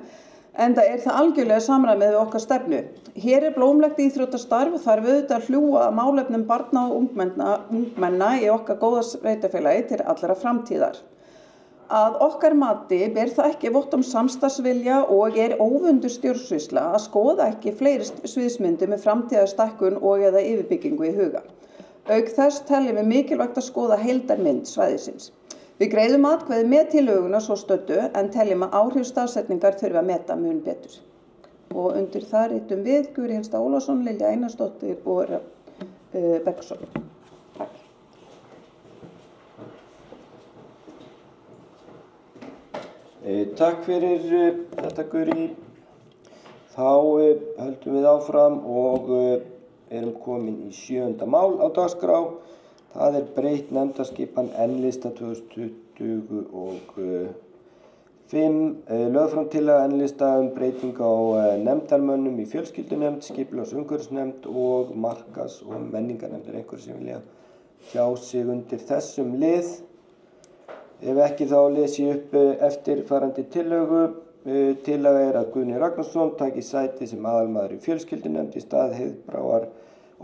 [SPEAKER 4] enda er það algjörlega samræmið við okkar stefnu. Hér er blómlegt íþróttastarf og þarf auðvitað að hlúa að málefnum barna og ungmenna í okkar góða sveitarfélagi til allra framtíðar. Að okkar mati ber það ekki vott samstarfsvilja og er óvundur stjórnsýsla að skoða ekki fleiri sviðsmyndir með framtíðarstækkun og eða yfirbyggingu í huga. Auk þess teljum við mikilvægt að skoða heildarmynd svæðisins. Við greiðum atkvæði með tillöguna svo stöddu en teljum að áhrif stafsetningar þurfi að meta mun betur. Og undir það ritum við Guðri Helsta Ólafsson, Lilja Einarsdóttir og Bergsson. Takk.
[SPEAKER 1] Takk fyrir þetta, Guðri. Þá höldum við áfram og erum komin í 7. mál á dagskrá. Það er breytt nefndarskipan N-lista 2025. Lögð fram tillaga N-lista breyting á nefndarmönnum í fjölskyldunefnd, skipulags- og umhverfisnefnd og markas- og menningarnefnd. Er einhver sem vilja tjá sig undir þessum lið? Ef ekki þá les ég upp eftirfarandi tillögu. Tillaga er að Guðni Ragnarsson taki sæti sem aðalmaður í fjölskyldunefnd í stað Heiðbráar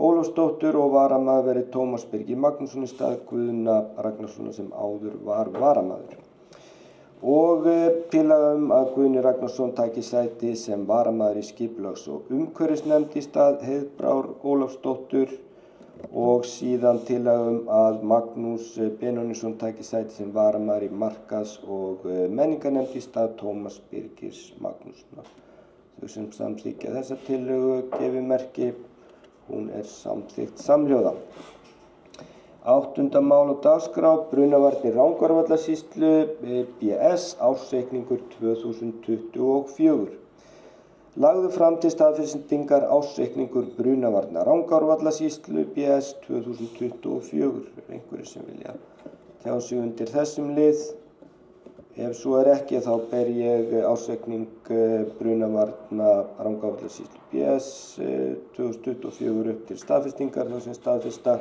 [SPEAKER 1] Ólafsdóttur og varamaður verði Tómas Birgir Magnússon í stað Guðna Ragnarssonar sem áður var varamaður. Og tillaga að Guðni Ragnarsson taki sæti sem varamaður í skipulags- og umhverfisnefnd í stað Heiðbráar Ólafsdóttur og síðan tillaga að Magnús Benónýsson taki sæti sem varamaður í markas- og menningarnefnd í stað Tómas Birgirs Magnússonar. Þau sem samþykkja þessa tillögu gefi merki. Hún er samþykkt samhljóða. 8. mál á dagskrá, Brunavarnir Rangárvallasýslu, BS, ársreikningur 2024. Lagður fram til staðfestingar ársreikningur Brunavarna Rangárvallasýslu, BS 2024. Einhverjir sem vilja tjá sig undir þessum lið? Ef svo er ekki þá ber ég ársreikning Brunavarna Rangárvallasýslu, BS 2024 upp til staðfestingar. Þau sem staðfesta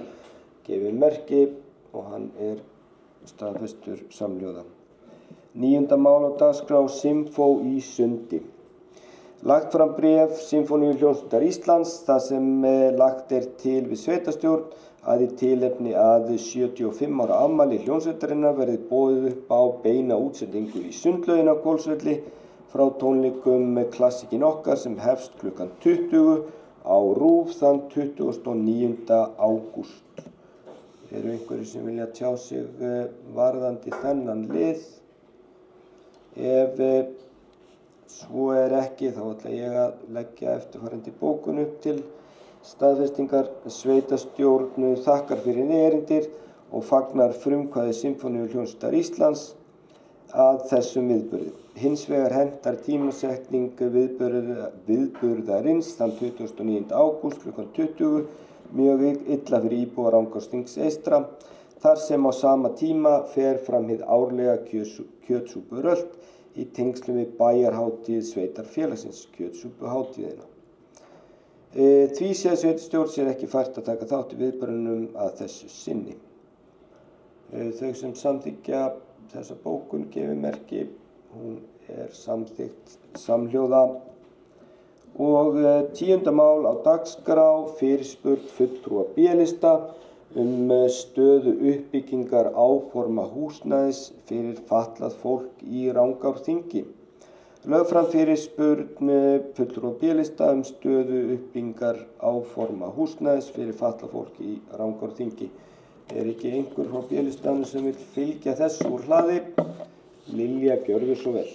[SPEAKER 1] gefi merki og hann er staðfestur samhljóða. 9. mál á dagskrá, Symfó í Sundi. Lagt fram bréf Sinfóníuhljómsveitar Íslands þar sem lagt er til við sveitarstjórn að í tilefni að 75 ára afmæli hljómsveitarinnar verði boðið upp á beina útsendingu í Sundlaugin á Hvolsvelli frá tónleikum með Klassíkin okkar sem hefst klukkan 20 á RÚV þann 29. ágúst. Eru einhverjir sem vilja tjá sig varðandi þennan lið? Ef svo er ekki þá ætla ég að leggja eftirfarandi bókun upp til staðfestingar. Sveitarstjórn þakkar fyrir erindir og fagnar frumkvæði Sinfóníuhljómsveitar Íslands að þessum viðburði. Hins vegar hentar tímasetning viðburðarins þann 29. ágúst klukkan 20 mjög illa fyrir íbúa Rangárþings eystra, þar sem á sama tíma fer fram hið árlega kjötsúpuröld í tengslum við bæjarhátíð sveitarfélagsins, kjötsúpuhátíðina. Því sé að sveitarstjórn sér ekki fært að taka þátt í viðburðinum að þessu sinni. Þau sem samþykkja þessa bókun gefi merki. Hún er samþykkt samhljóða. Og 10. mál á dagskrá, fyrirspurn fulltrúa B-lista stöðu uppbyggingar áforma húsnæðis fyrir fatlað fólk í Rangárþingi. Lögð fram fyrirspurn fulltrúa B-lista stöðu uppbyggingar áforma húsnæðis fyrir fatlað fólk í Rangárþingi. Ekki einhver frá B-listanum sem vil fylgja þessu úr hlaði? Lilja, gjörðu svo vel.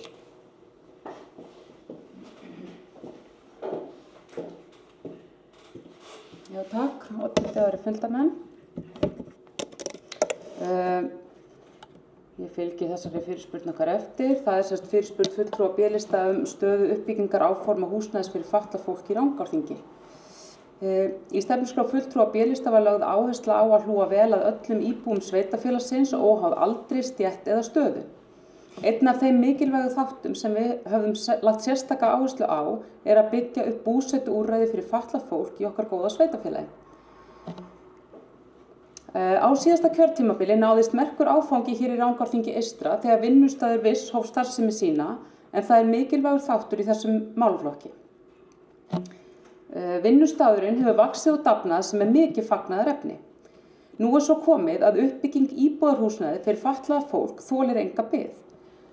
[SPEAKER 2] Já, takk. Og til það eru fylgdarmenn. Ég fylgi þessari fyrirspurn okkar eftir. Það semst fyrirspurn fulltrúa B-lista stöðu uppbyggingar áforma húsnæðis fyrir fatlað fólk í Rangárþingi. Í stefnuskrá fulltrúa B-lista var lögð áhersla á að hlúa vel að öllum íbúum sveitarfélagsins óháð aldri, stétt eða stöðu. Einn af þeim mikilvægu þáttum sem við höfum lagt sérstaka áherslu á að byggja upp búsetuúrræði fyrir fatlað fólk í okkar góða sveitarfélagi. Á síðasta kjörtímabili náðist merkur áfangi hér í Rangárþingi eystra þegar vinnustaður Viss hóf starfsemi sína, en það mikilvægur þáttur í þessum málaflokki. Vinnustaðurinn hefur vaxið og dafnað sem mikið fagnaðarefni. Nú svo komið að uppbygging íbúðarhúsnæði fyrir fatlað fólk þolir enga bið.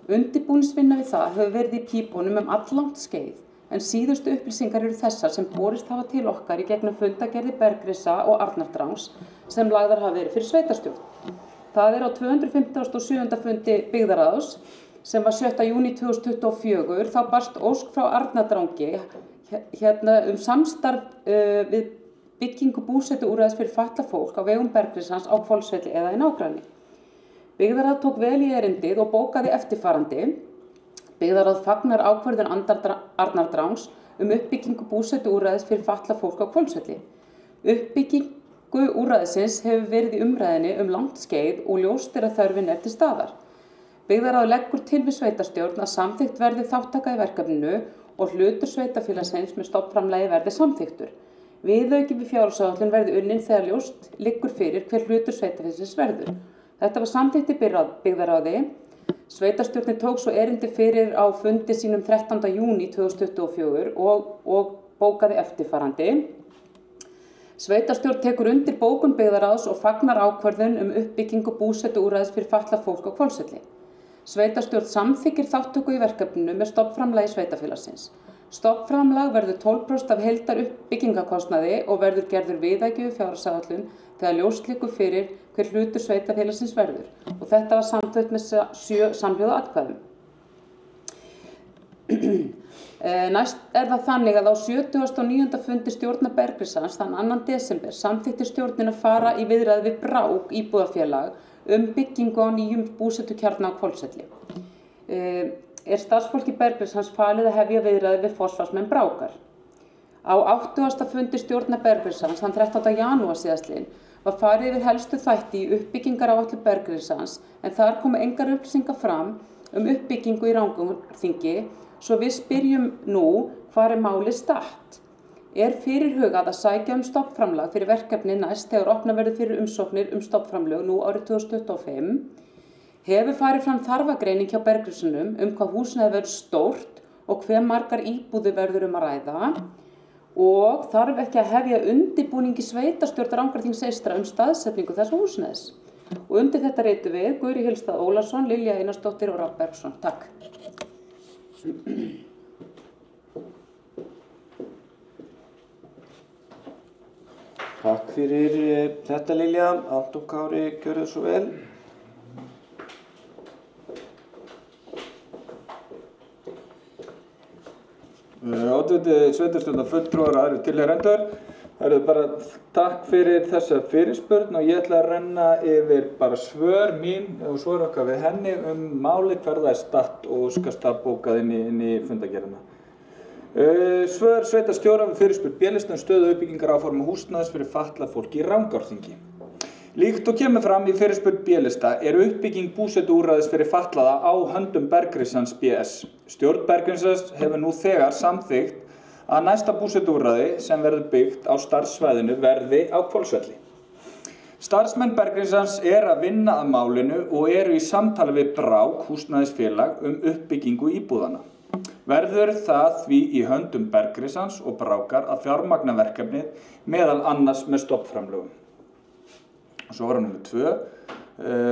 [SPEAKER 2] Undirbúningsvinna við það hefur verið í pípunum alllangt skeið, en síðustu upplýsingar eru þessar sem borist hafa til okkar í gegnum fundagerði Bergrisa og Arnardrangs sem lagðar hafa verið fyrir sveitarstjórn. Það á 257. fundi byggðarráðs sem var 7. júní 2024, þá barst ósk frá Arnardrangi samstarf við byggingu búsetuúrræðis fyrir fatlað fólk á vegum Bergrisans á Hvolsvelli eða í nágrenni. Byggðarráð tók vel í erindið og bókaði eftirfarandi. Byggðarráð fagnar ákvörðun Arnardrangs uppbyggingu búsetuúrræðis fyrir fatlað fólk á Hvolsvelli. Uppbyggingu úrræðisins hefur verið í umræðinni langt skeið og ljóst að þörfin til staðar. Byggðarráð leggur til við sveitarstjórn að samþykkt verði þátttaka í verkefninu og hlutur sveitarfélagsins með stofnframlagi verði samþykktur. Viðauki við fjárhagsáætlun verði unnin þegar ljóst liggur fyrir hver hlutur sveitarfélagsins verður. Þetta var samþykkt í byggðarráði. Sveitarstjórnin tók svo erindi fyrir á fundi sínum 13. júní 2024 og bókaði eftirfarandi. Sveitarstjórn tekur undir bókun byggðarráðs og fagnar ákvörðun uppbyggingu búsetuúrræðis fyrir fatlað fólk á Hvolsvelli. Sveitarstjórn samþykkir þátttöku í verkefninu með stofnframlagi sveitarfélagsins. Stofnframlag verður 12% af heildar uppbyggingarkostnaði og verður gerður viðauki við fjárhagsáætlun þegar ljóst liggur fyrir hver hlutur sveitarfélagsins verður. Og þetta var samþykkt með 7 samhljóða atkvæðum. Næst það þannig að á 79. fundi stjórnar Bergrisans þann 2. desember samþykkti stjórnin að fara í viðræði við Brák íbúðafélag byggingu á nýjum búsetukjarna á Hvolsvelli. Starfsfólki Bergrisans falið að hefja viðræði við forsvarsmenn Brákar. Á 80. fundi stjórnar Bergrisans þann 13. janúar síðastliðinn var farið yfir helstu þætti í uppbyggingaráætlun Bergrisans, en þar komu engar upplýsingar fram uppbyggingu í Rangárþingi, svo við spyrjum nú hvar málið statt. Fyrirhugað að sækja stofnframlag fyrir verkefni næst þegar opnað verður fyrir umsóknir stofnframlög nú árið 2025? Hefur farið fram þarfagreining hjá Bergrisunum hvað húsnæði verður stórt og hve margar íbúðir verður að ræða? Og þarf ekki að hefja undirbúning í sveitarstjórn Rangárþings eystra staðsetningu þess húsnæðis? Og undir þetta reytum við Guðri Hylstad Ólason, Lilja Einarsdóttir og Rafn Bergsson. Takk.
[SPEAKER 1] Takk fyrir þetta Lilja. Anton Kári, gjörðu svo vel.
[SPEAKER 3] Oddviti sveitarstjórnar fulltrúar og aðrir tilheyrendur. Það bara takk fyrir þessa fyrirspurn og ég ætla að renna yfir bara svör mín og svör okkar við henni málið hvar það statt og skal bókað inn í fundagerðina. Svör sveitarstjóra við fyrirspurn B-lista stöðu uppbyggingar áforma húsnæðis fyrir fatlað fólk í Rangárþingi. Líkt og kemur fram í fyrirspurn B-lista uppbygging búsetuúrræðis fyrir fatlaða á höndum Bergrisans BS. Stjórn Bergrisans hefur nú þegar samþykkt að næsta búsetuúrræði sem verður byggt á starfssvæðinu verði á Hvolsvelli. Starfsmenn Bergrisans að vinna að málinu og í samtali við Brák húsnæðisfélag uppbyggingu íbúðana. Verður það því í höndum Bergrisans og Brákar að fjármagna verkefnið meðal annars með stofnframlögum. Svo var nummer 2,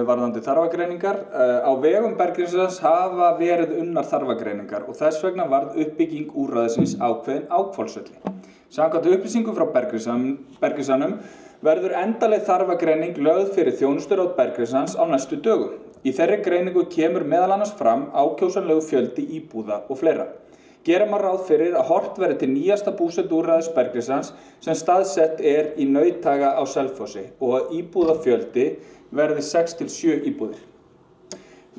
[SPEAKER 3] varðandi þarfagreiningar. Á vegum Berggrunnsins hafa verið unnar þarfagreiningar og þess vegna varð uppbygging úrræðisins ákveðin á Hvolsvelli. Samkvæmt upplýsingum frá Berggrunnsanum verður endanleg þarfagreining lögð fyrir þjónusturáð Berggrunnssans á næstu dögum. Í þeirri greiningu kemur meðal annars fram ákjósanlegu fjöldi íbúða og fleira. Gera má ráð fyrir að horft verði til nýjasta búsetuúrræðis Berggrunnssans sem staðsett í Nauthaga á Selfossi og að íbúðafjöldi verði 6 til 7 íbúðir.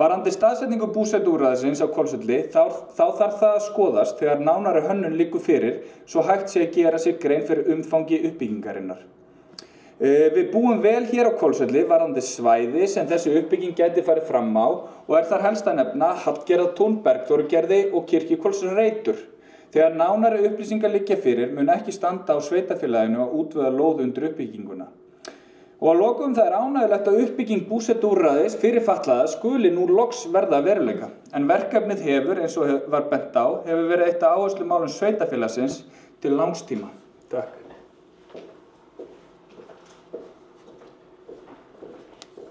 [SPEAKER 3] Varðandi staðsetningu búsetuúrræðisins á Hvolsvelli þá þarf það að skoðast þegar nánari hönnun liggur fyrir svo hægt sé að gera sér grein fyrir umfangi uppbyggingarinnar. Við búum vel hér á Hvolsvelli varðandi svæði sem þessi uppbygging gæti farið fram á og þar helst að nefna Hallgerðartún, Bergþórugerði og Kirkjuhvolsreitur. Þegar nánari upplýsingar liggja fyrir mun ekki standa á sveitarfélaginu að útvega lóð undir uppbygginguna. Og að lokum það ánægjulegt að uppbygging búsetuúrræðis fyrir fatlaða skuli nú loks verða að veruleika. En verkefnið hefur, eins og var bent á, hefur verið eitt af áherslumálum sveitarfélagsins til langstíma. Takk.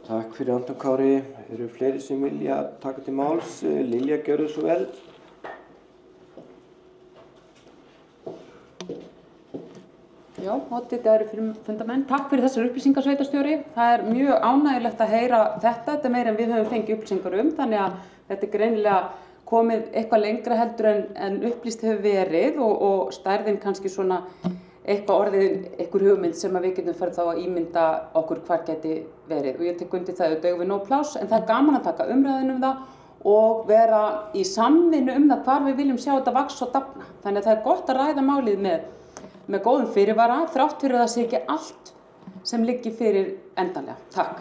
[SPEAKER 1] Takk fyrir Anton Kári. Eru fleiri sem vilja taka til máls? Lilja, gjörðu svo vel.
[SPEAKER 2] Já, þetta eru fundamenn. Takk fyrir þessar upplýsingar, sveitarstjóri. Það mjög ánægjulegt að heyra þetta. Þetta meira en við höfum fengið upplýsingar þannig að þetta greinilega komið eitthvað lengra heldur en upplýst hefur verið og stærðin kannski svona eitthvað hugmynd sem við getum farið þá að ímynda okkur hvar geti verið. Og ég tek undir það við nóg pláss, en það er gaman að taka umræðin það og vera í samvinnu það hvar við viljum sjá þetta vaxa og dafna. Þannig að það er gott að ræða málið með góðum fyrirvara, þrátt fyrir að það sé ekki allt sem liggi fyrir endanlega. Takk.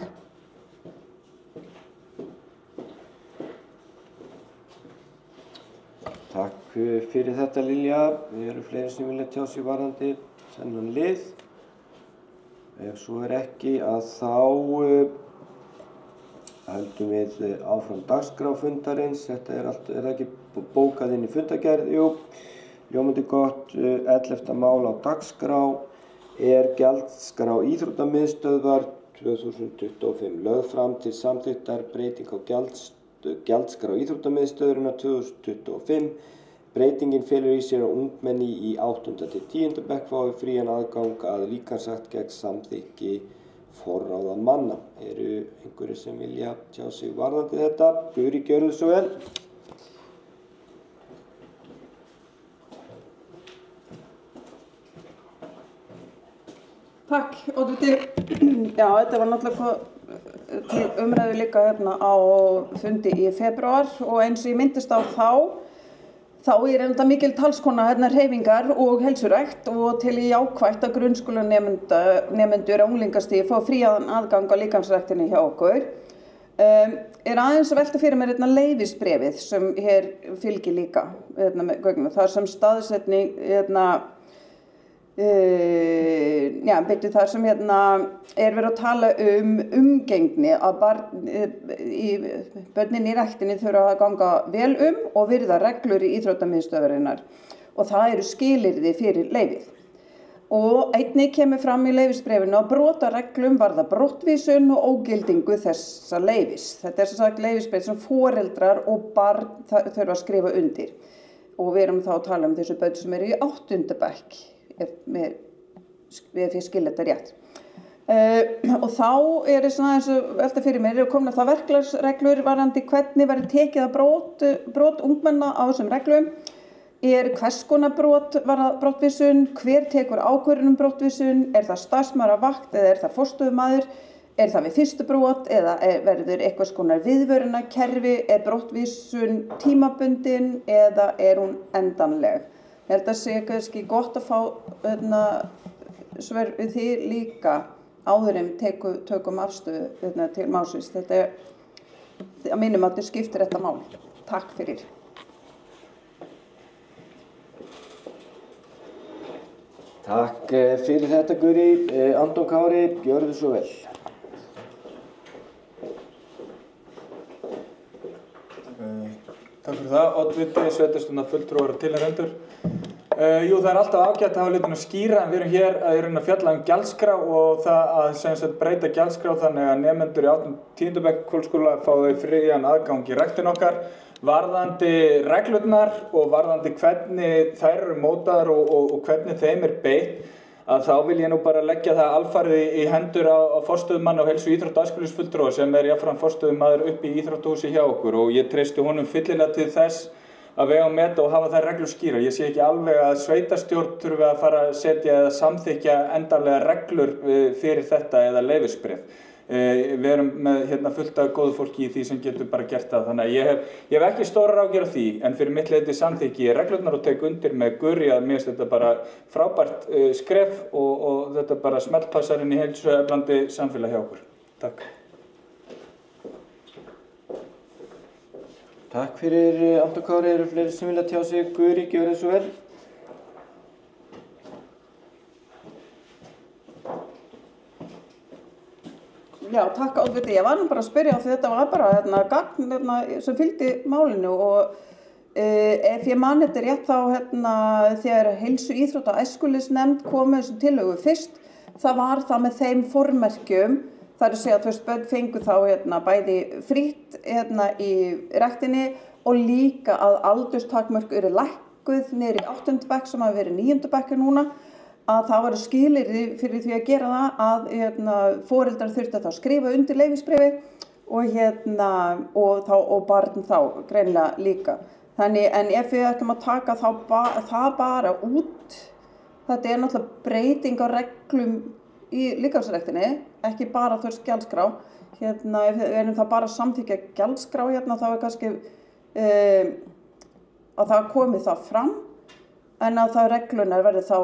[SPEAKER 1] Takk fyrir þetta, Lilja. Við erum fleiri sem vilja tjá sig varðandi þennan lið. Ef svo ekki að þá höldum við áfram dagskrá fundarins. Þetta er ekki bókað inn í fundargerð, jú. Ljómandi gott, 11. mál á dagskrá gjaldskrá íþróttamiðstöðvar 2025. Lögð fram til samþykktar breyting á gjaldskrá íþróttamiðstöðvarina 2025. Breytingin felur í sér að ungmenni í 8. til 10. bekk fái frían aðgang að líkamsrækt gegn samþykki forráðamanna. Eru einhverjir sem vilja tjá sig varðandi þetta? Guri, gjörðu svo vel.
[SPEAKER 4] Takk, Oddviti. Já, þetta var náttúrulega til umræðu líka hérna á fundi í febrúar og eins og ég myndist á þá þetta mikil talskona hreyfingar og heilsurækt og til jákvætt að grunnskólanemendur á unglingastigi fá frían aðgang á líkamsræktinni hjá okkur. Aðeins að velta fyrir mér leyfisbréfið sem hér fylgir líka með gögnum. Þar sem staðsetning þar sem verið að tala umgengni að börnin í ræktinni þurfa að ganga vel og virða reglur í íþróttamiðstöðvarinnar og það eru skilyrði fyrir leyfið. Og einnig kemur fram í leyfisbréfinu að brot á reglum varða brottvísun og ógildingu þessa leyfis. Þetta sem sagt leyfisbréf sem foreldrar og barn þurfa að skrifa undir. Og við erum þá að tala þessu börn sem eru í 8. bekk. Við skilja þetta rétt. Og þá eins og velta fyrir mér komnar það verklagsreglur varðandi hvernig verður tekið að brot ungmenna á þessum reglum. Hvers konar brot varða brottvísun, hver tekur ákvörðun brottvísun, það starfsmannavakt eða það forstöðumaður, það við fyrstu brot eða verður eitthvað konar viðvörunarkerfi, brottvísun tímabundin eða hún endanleg. Ég held að sé kannski gott að fá svör við því líka áður en tökum afstöðu til málsins. Þetta að mínum að þetta skiptir þetta mál. Takk fyrir.
[SPEAKER 1] Takk fyrir þetta, Guri. Anton Kári, gjörðu svo vel.
[SPEAKER 3] Takk fyrir það, oddviti, sveitarstjórnar fulltrúar og tilheyrendur. Jú, það alltaf ágætt að hafa hlutina skýra en við erum hér að fjalla gjaldskrá og það að sem sagt breyta gjaldskrá þannig að nemendur í 10. bekk Hvolaskóla fái frían aðgang í ræktin okkar. Varðandi reglurnar og varðandi hvernig þær eru mótaðar og hvernig þeim beitt, að þá vil ég nú bara leggja það alfarið í hendur á forstöðumanni og heilsu íþrótta- og æskulýðsfulltrúa sem jafnframt forstöðumaður uppi í íþróttahúsi hjá okkur og ég treysti honum fyllilega til þess að vega og meta og hafa þær reglur skýrar. Ég sé ekki alveg að sveitarstjórn þurfi að fara að setja eða samþykkja endanlega reglur fyrir þetta eða leyfisbréf. Við erum með fullt af góðu fólki í því sem getur bara gert það. Þannig að ég hef ekki stórar áhyggjur af því, en fyrir mitt leyti samþykki ég reglurnar og tek undir með Guri að mér finnst þetta bara frábært skref og þetta bara smellpassar inn í heilsueflandi samfélag hjá okkur. Takk.
[SPEAKER 1] Takk fyrir Anton Kári, eru fleiri sem vilja tjá sig? Guri, gjörðu svo vel.
[SPEAKER 4] Já, takk Oddviti. Ég var nú bara að spyrja því þetta var bara gagn sem fylgdi málinu og ef ég man þetta rétt þá þegar heilsu íþrótta og æskulýðsnefnd kom með þessu tillögu fyrst, það var það með þeim formerkjum. Það er að segja að börn fengu þá bæði frítt í ræktinni og líka að aldurstakmörk eru lækkuð niður í 8. bekk sem hafa verið 9. bekk núna, að það var skilyrði fyrir því að gera það að foreldrar þurftu að þá skrifa undir leyfisbréfi og barn þá greinilega líka. Þannig en ef við ætlum að taka það bara út, þetta náttúrulega breyting á reglum í líkamsræktinni, ekki bara gjaldskrá. Ef við erum það bara að samþykkja gjaldskrá þá kannski að það komi það fram, en að það reglunar verði þá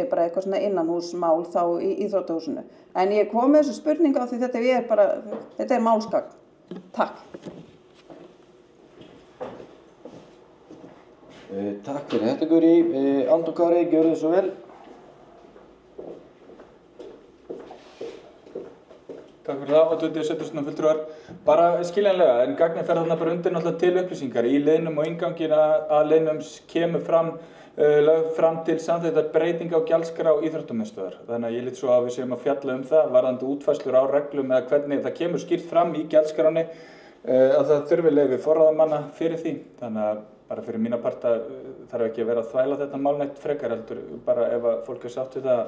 [SPEAKER 4] bara eitthvað svona innanhúsmál þá í íþróttahúsinu. En ég kom með þessu spurningu af því þetta málsgagn. Takk.
[SPEAKER 1] Takk fyrir þetta Guri. Anton Kári, gjörðu svo vel.
[SPEAKER 3] Takk fyrir það, Oddviti, sveitarstjórnarfulltrúar. Bara skiljanlega, en gagnið fer þarna bara undir náttúrulega til upplýsingar. Í liðnum og inngangin að liðnum kemur lögð fram til samþykktar breyting á gjaldskrá íþróttamiðstöðvar. Þannig að ég lít svo að við séum að fjalla það varðandi útfærslur á reglum eða hvernig það kemur skýrt fram í gjaldskráni að það þurfi leyfi forráðamanna fyrir því. Þannig að bara fyrir mína parta þarf ekki að vera að þvæla þetta mál neitt frekar heldur bara ef að fólk sátt við það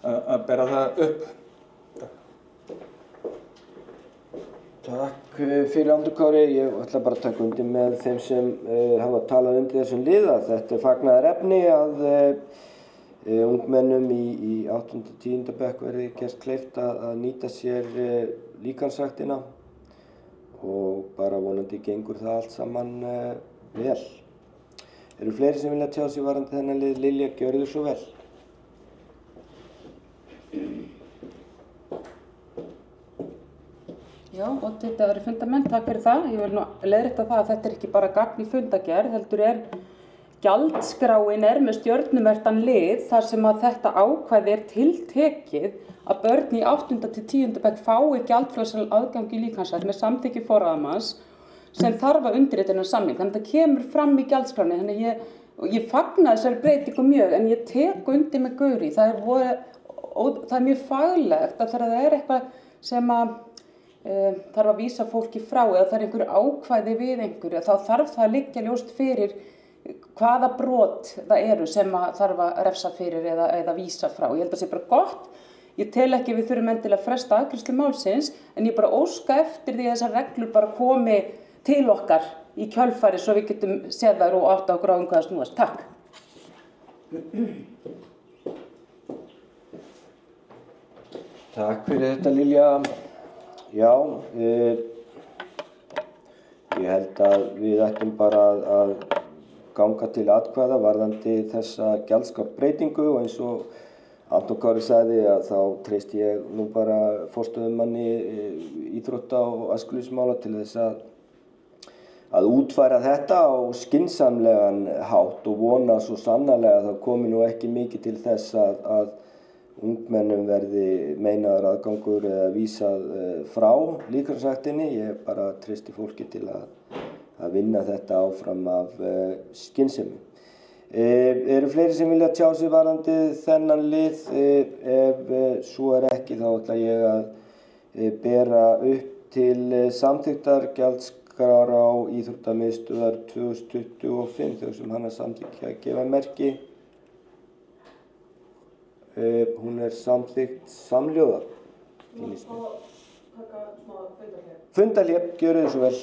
[SPEAKER 3] að bera það upp.
[SPEAKER 1] Takk fyrir Anton Kári. Ég ætla bara að taka undir með þeim sem hafa talað undir þessum liða. Þetta fagnaðarefni að ungmennum í 8. og 10. bekk verði gert kleift að nýta sér líkamsræktina og bara vonandi gengur það allt saman vel. Eru fleiri sem vilja tjá sig varðandi þennan lið? Lilja, gjörðu svo vel.
[SPEAKER 2] Já, og þetta verið fundament, takk fyrir það. Ég vil nú leiðrétta það að þetta ekki bara gagn í fundagerð, heldur gjaldskráin með stjörnumerktan lið þar sem að þetta ákvæði tiltekið að börn í 8. til 10. bekk fái gjaldfrjálsan aðgang í líkamsrækt með samþykki forráðamanns sem þarf að undirrita þennan samning. Þannig að það kemur fram í gjaldskráni. Þannig ég fagna þessari breytingu mjög, en ég tek undir með Guri. Það er mjög faglegt að þegar það er eitthvað sem að þarf að vísa fólki frá eða það er einhver ákvæði við einhverju, þá þarf það að liggja ljóst fyrir hvaða brot það eru sem að þarf að refsa fyrir eða vísa frá. Ég held að það sé bara gott. Ég tel ekki við þurfum endilega að fresta afgreiðslu málsins, en ég bara óska eftir því að þessar reglur bara komi til okkar í kjölfari svo við getum séð þær og átta okkur á hvað það snúast. Takk.
[SPEAKER 1] Takk fyrir þetta Lilja. Já, ég held að við ættum bara að ganga til atkvæða varðandi þessa gjaldskrárbreytingu og eins og Anton Kári sagði að þá treysti ég nú bara forstöðumanni íþrótta og æskulýðsmála til þess að útfæra þetta á skynsamlegan hátt og vona svo sannarlega að það komi nú ekki mikið til þess að ungmennum verði meinaður aðgangur eða vísað frá líkamsræktinni. Ég bara treysti fólki til að vinna þetta áfram af skynsemi. Eru fleiri sem vilja tjá sig varðandi þennan lið? Ef svo er ekki þá ætla ég að bera upp til samþykktar gjaldskrár á Íþróttamiðstöðvar 2025 þau sem hana samþykkja að gefa merki. Hún er samþykkt samhljóða. Fundarhlé, gjörið þið svo vel.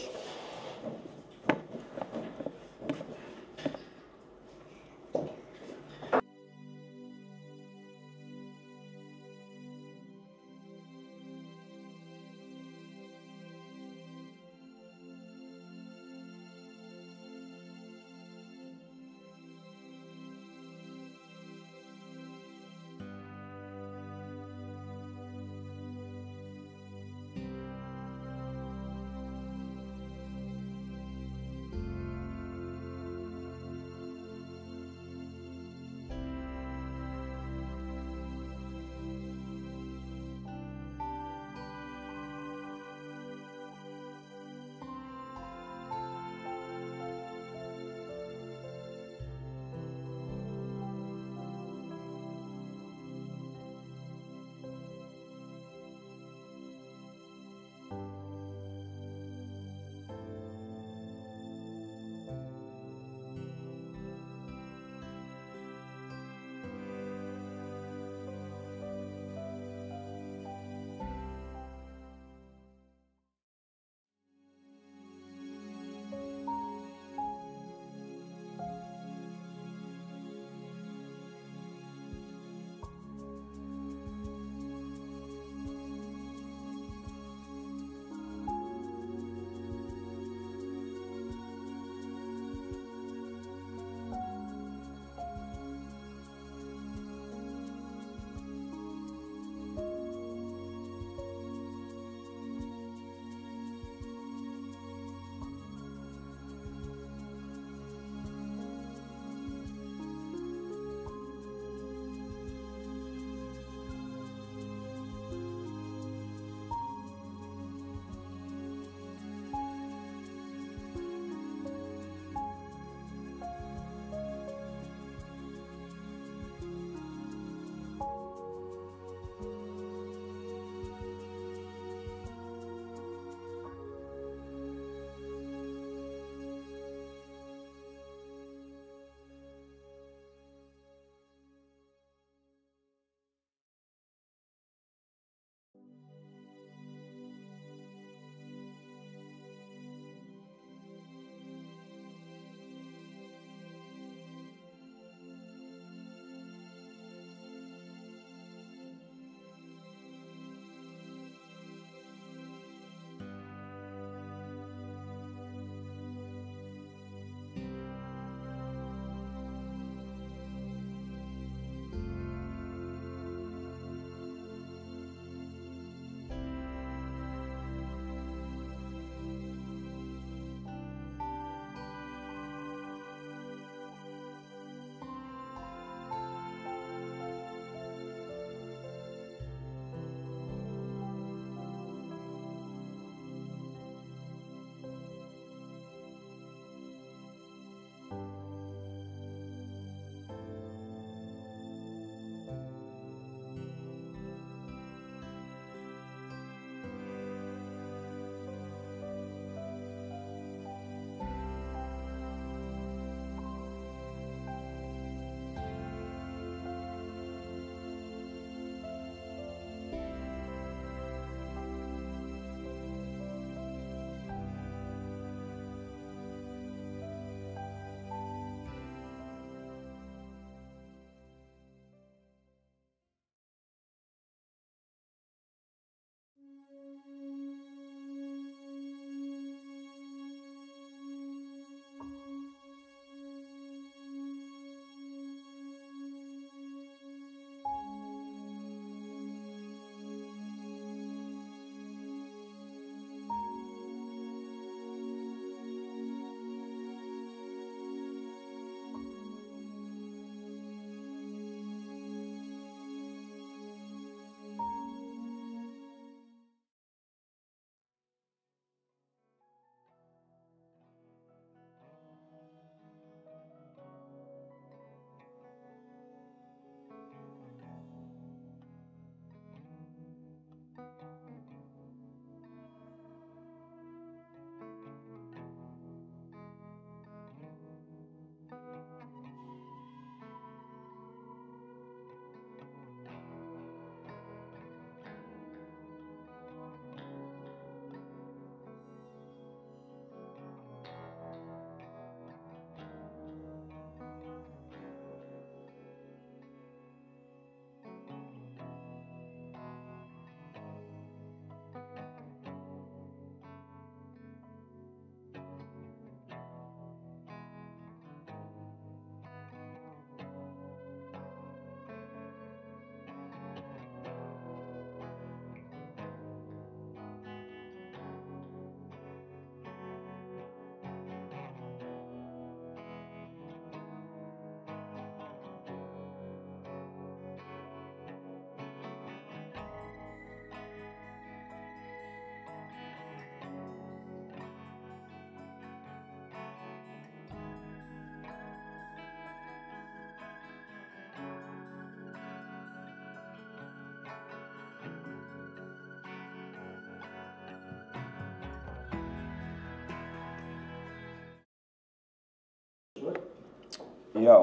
[SPEAKER 1] Já,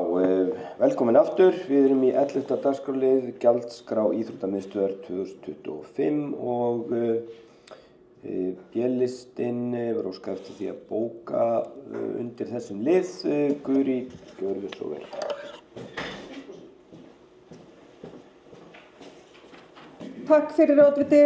[SPEAKER 1] velkomin aftur. Við erum í 11. dagskrárlið gjaldskrá íþróttamiðstöðvar 2025 og B-listinn var óskað eftir því að bóka undir þessum lið. Guri, gjörðu svo vel.
[SPEAKER 4] Takk fyrir oddviti.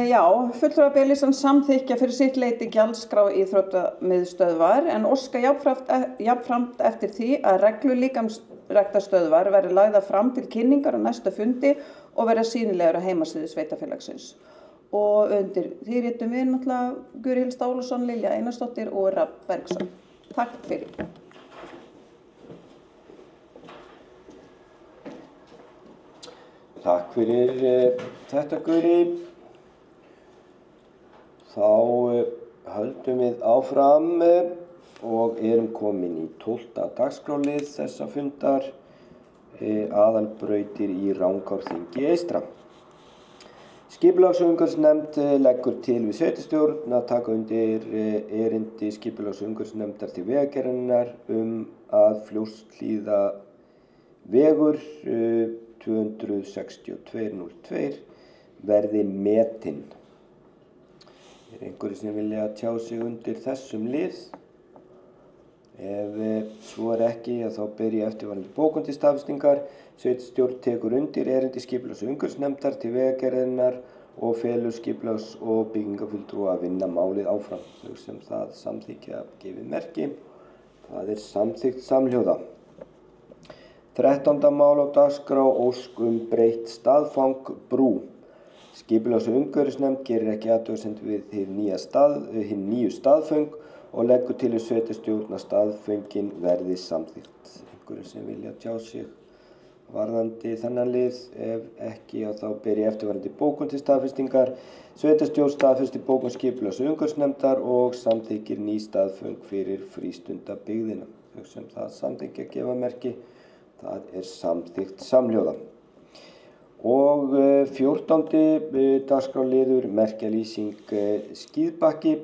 [SPEAKER 4] Já, fulltrúar B-listans samþykkja fyrir sitt leyti gjaldskrá íþróttamiðstöðvar en óska jafnframt eftir því að reglur líkamsræktarstöðvar verði lagðar fram til kynningar á næsta fundi og verða sýnilegar á heimasíðu sveitarfélagsins. Og undir því ritum við náttúrulega Guri Hilst Ólafsson, Lilja Einarsdóttir og Rafn Bergsson. Takk fyrir.
[SPEAKER 1] Takk fyrir þetta, Guri. Þá höldum við áfram og erum komin í 12. dagskrárlið þessa fundar, aðalbrautir í Rangárþingi eystra. Skipulags- og umhverfisnefnd leggur til við sveitarstjórn að taka undir erindi skipulags- og umhverfisnefndar til vegagerðarinnar að Fljótshlíða vegur 26202 verði metinn. Einhverjir sem vilja tjá sig undir þessum lið? Ef svo ekki, þá ber ég eftirfarandi bókun til staðfestingar. Sveitarstjórn tekur undir erindi skipulags- og umhverfisnefndar til vegagerðarinnar og felur skipulags- og byggingafulltrúa að vinna málið áfram. Þau sem það samþykkja gefið merki. Það er samþykkt samhljóða. 13. mál á dagskrá ósk breytt staðfang brú. Skipulags- og umhverfisnefnd gerir ekki athugasemd við hinn nýju staðföng og leggur til við sveitarstjórn að staðföngin verði samþykkt. Einhverjir sem vilja tjá sig varðandi þennan lið? Ef ekki, þá ber ég eftirfarandi bókun til staðfestingar. Sveitarstjórn staðfestir bókun skipulags- og umhverfisnefndar og samþykkir ný staðföng fyrir frístundabyggðina. Þau sem það samþykkja gefa merki. Það er samþykkt samhljóða. Og 14. dagskrárliður merkjalýsing Skíðbakki.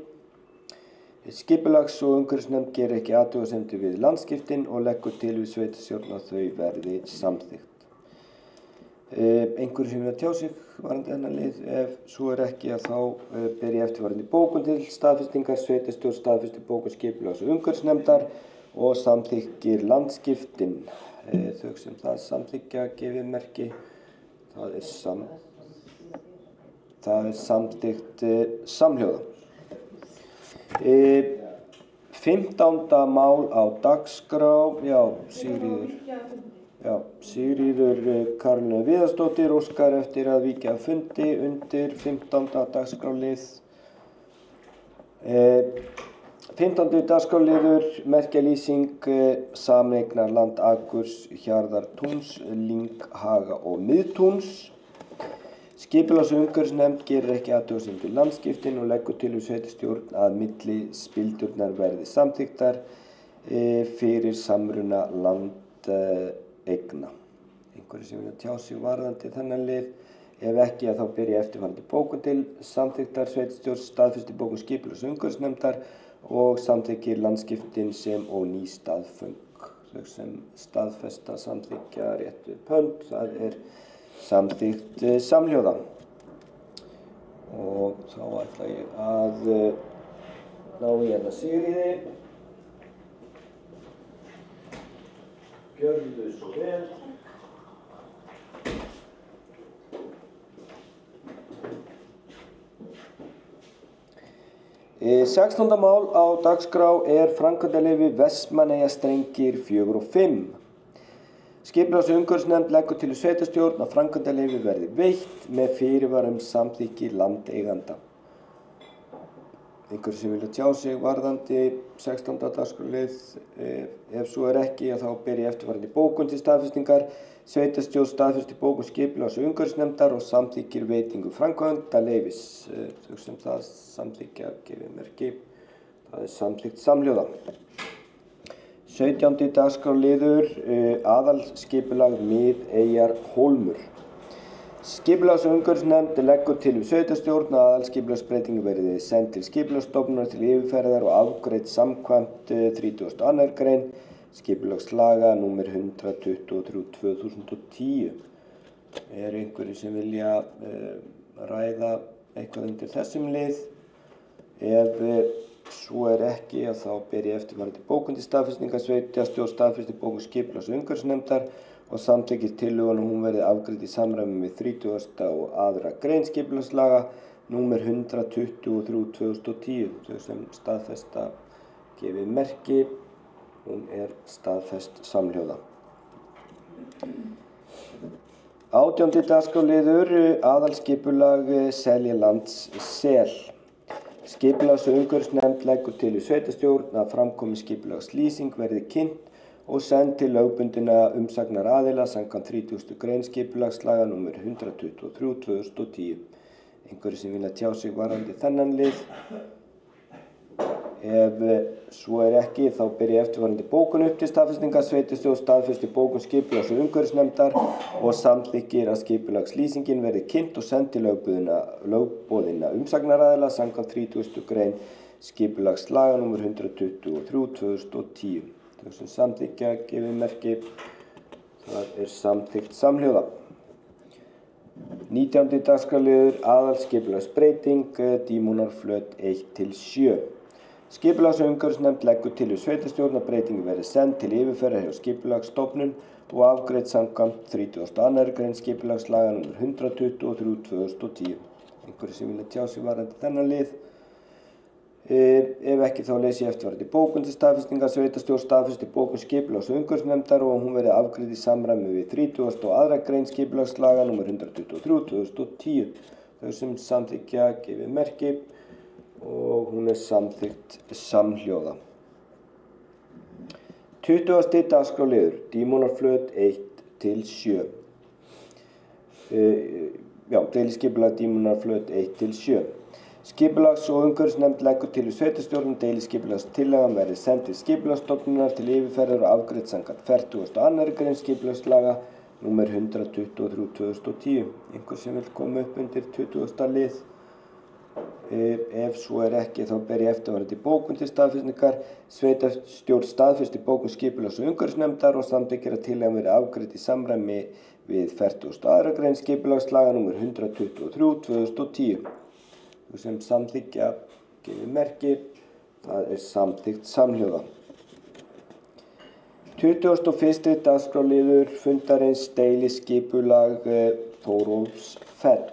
[SPEAKER 1] Skipulags- og umhverfisnefnd gerir ekki athugasemdir við landskiptin og leggur til við sveitarstjórn að þau verði samþykkt. Einhverju sem vilja tjá sig varðandi þennan lið? Ef svo er ekki, þá ber ég eftirfarandi bókun til staðfestingar. Sveitarstjórn staðfestir bókun skipulags- og umhverfisnefndar og samþykkir landskiptin. Þau sem það samþykkja gefið merki. Það er samþykkt samhljóða. 15. mál á dagskrá. Já, Sigríður Karolína Viðarsdóttir óskar eftir að víkja að fundi undir 15. dagskrálið. 15. dagskrárliður merkjalýsing sameignar Akurs, Hjarðartúns, Lynghaga og Miðtúns. Skipulags- og umhverfisnefnd gerir ekki athugasemd við landskiptin og leggur til við sveitarstjórn að millispildurnar verði samþykktar fyrir samruna landeigna. Einhverjir sem vilja tjá sig varðandi þennan lið? Ef ekki, þá ber ég eftirfarandi bókun til samþykktar. Sveitarstjórn staðfestir bókun skipulags- og umhverfisnefndar og samþykkir landskiptin sem og ný staðföng. Þau sem staðfesta samþykkja rétt við pönd. Það er samþykkt samhljóða. Og þá ætla ég að ná í hérna Sigríði. Gjörðu svo vel. 16. mál á dagskrá er framkvæmdaleyfi Vestmannaeyjastrengir 4 og 5. Skipulags- og umhverfisnefnd leggur til sveitarstjórn að framkvæmdaleyfi verði veitt með fyrirvara samþykki landeiganda. Einhverjir sem vilja tjá sig varðandi 16. dagskrárlið? Ef svo er ekki, þá ber ég eftirfarandi bókun til staðfestingar. Sveitarstjórn staðfestir bókun skipulags- og umhverfisnefndar og samþykkir veitingu framkvæmdaleyfis. Þau sem það samþykkja gefið merki. Það er samþykkt samhljóða. 17. dagskrárliður aðalskipulag Miðeyjar Hólmur. Skipulags- og umhverfisnefnd leggur til við sveitarstjórn að aðalskipulagsbreytingu verði send til skipulagsstofnunar til yfirferðar og afgreidd samkvæmt 32. grein. skipulagslaga númer 123/2010. Einhverjir sem vilja ræða eitthvað undir þessum lið? Ef svo ekki, þá ber ég eftirfarandi bókun til staðfestingar. Sveitarstjórn staðfestir bókun skipulags- og umhverfisnefndar og samþykkir tillöguna hún verði afgreidd í samræmi við 30. og 2. grein skipulagslaga númer 123/2010. Þau sem staðfesta gefi merki. Hún staðfest samhljóða. 18. dagskrárliður aðalskipulag Seljalandssel. Skipulags- og umhverfisnefnd leggur til við sveitarstjórn að framkomin skipulagslýsing verði kynnt og send til lögbundinna umsagnaraðila samkvæmt 30. grein skipulagslaga númer 123/2010. Einhverjir sem vilja tjá sig varðandi þennan lið? Ef svo ekki, þá ber ég eftirfarandi bókun upp til staðfestingar. Sveitarstjórn staðfestir bókun skipulags- og umhverfisnefndar og samþykkir að skipulagslýsingin verði kynnt og send til lögboðinna umsagnaraðila samkvæmt 30. grein skipulagslaga númer 123/2010. Þau sem samþykkja gefi merki. Það samþykkt samhljóða. 19. dagskrárliður aðalskipulagsbreyting Dímunarflöt 1-7. Skipulags- og umhverfisnefnd leggur til við sveitarstjórn að breytingin verði send til yfirferðar hjá Skipulagsstofnun og afgreidd samkvæmt 32. grein skipulagslaga númer 123/2010. Einhverjir sem vilja tjá sig varðandi þennan lið? Ef ekki, þá lesi ég eftirfarandi bókun til staðfestingar. Sveitarstjórn staðfestir bókun skipulags- og umhverfisnefndar og hún verði afgreidd í samræmi við 30. og 2. grein skipulagslaga númer 123/2010. Þau sem samþykkja gefi merki og hún samþykkt samhljóða. 20. dagskrárliður Dímunarflöt 1-7. Deiliskipulag Dímunarflöt 1-7. Skipulags- og umhverfisnefnd leggur til við sveitarstjórn að deiliskipulagstillagan verði send til Skipulagsstofnunar til yfirferðar og afgreidd samkvæmt 42. grein skipulagslaga númer 123/2010. Einhver sem vil koma upp undir 20. lið? Ef svo ekki, þá ber ég eftirfarandi bókun til staðfestingar. Sveitarstjórn staðfestir bókun skipulags- og umhverfisnefndar og samþykkir að tillagan verði afgreidd í samræmi við 42. grein skipulagslaga númer 123/2010. Þau sem samþykkja gefi merki. Það samþykkt samhljóða. 21. dagskrárliður fundarins deiliskipulag Þórólfsfell.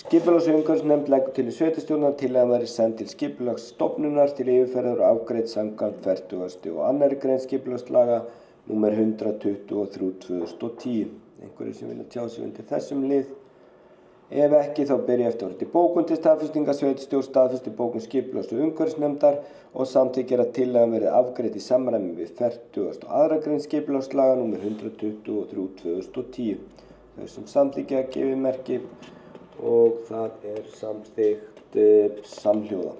[SPEAKER 1] Skipulags- og umhverfisnefnd leggur til við sveitarstjórn að tillagan verði send til Skipulagsstofnunar til yfirferðar og afgreidd samkvæmt 40. og 2. grein skipulagslaga númer 123/2010. Einhverjir sem vilja tjá sig undir þessum lið? Ef ekki, þá ber ég eftirfarandi bókun til staðfestingar. Sveitarstjórn staðfestir bókun skipulags- og umhverfisnefndar og samþykkir að tillagan verði afgreidd í samræmi við 40. og 2. grein skipulagslaga númer 123/2010. Þau sem samþykkja gefi merki og það samþykkt samhljóða.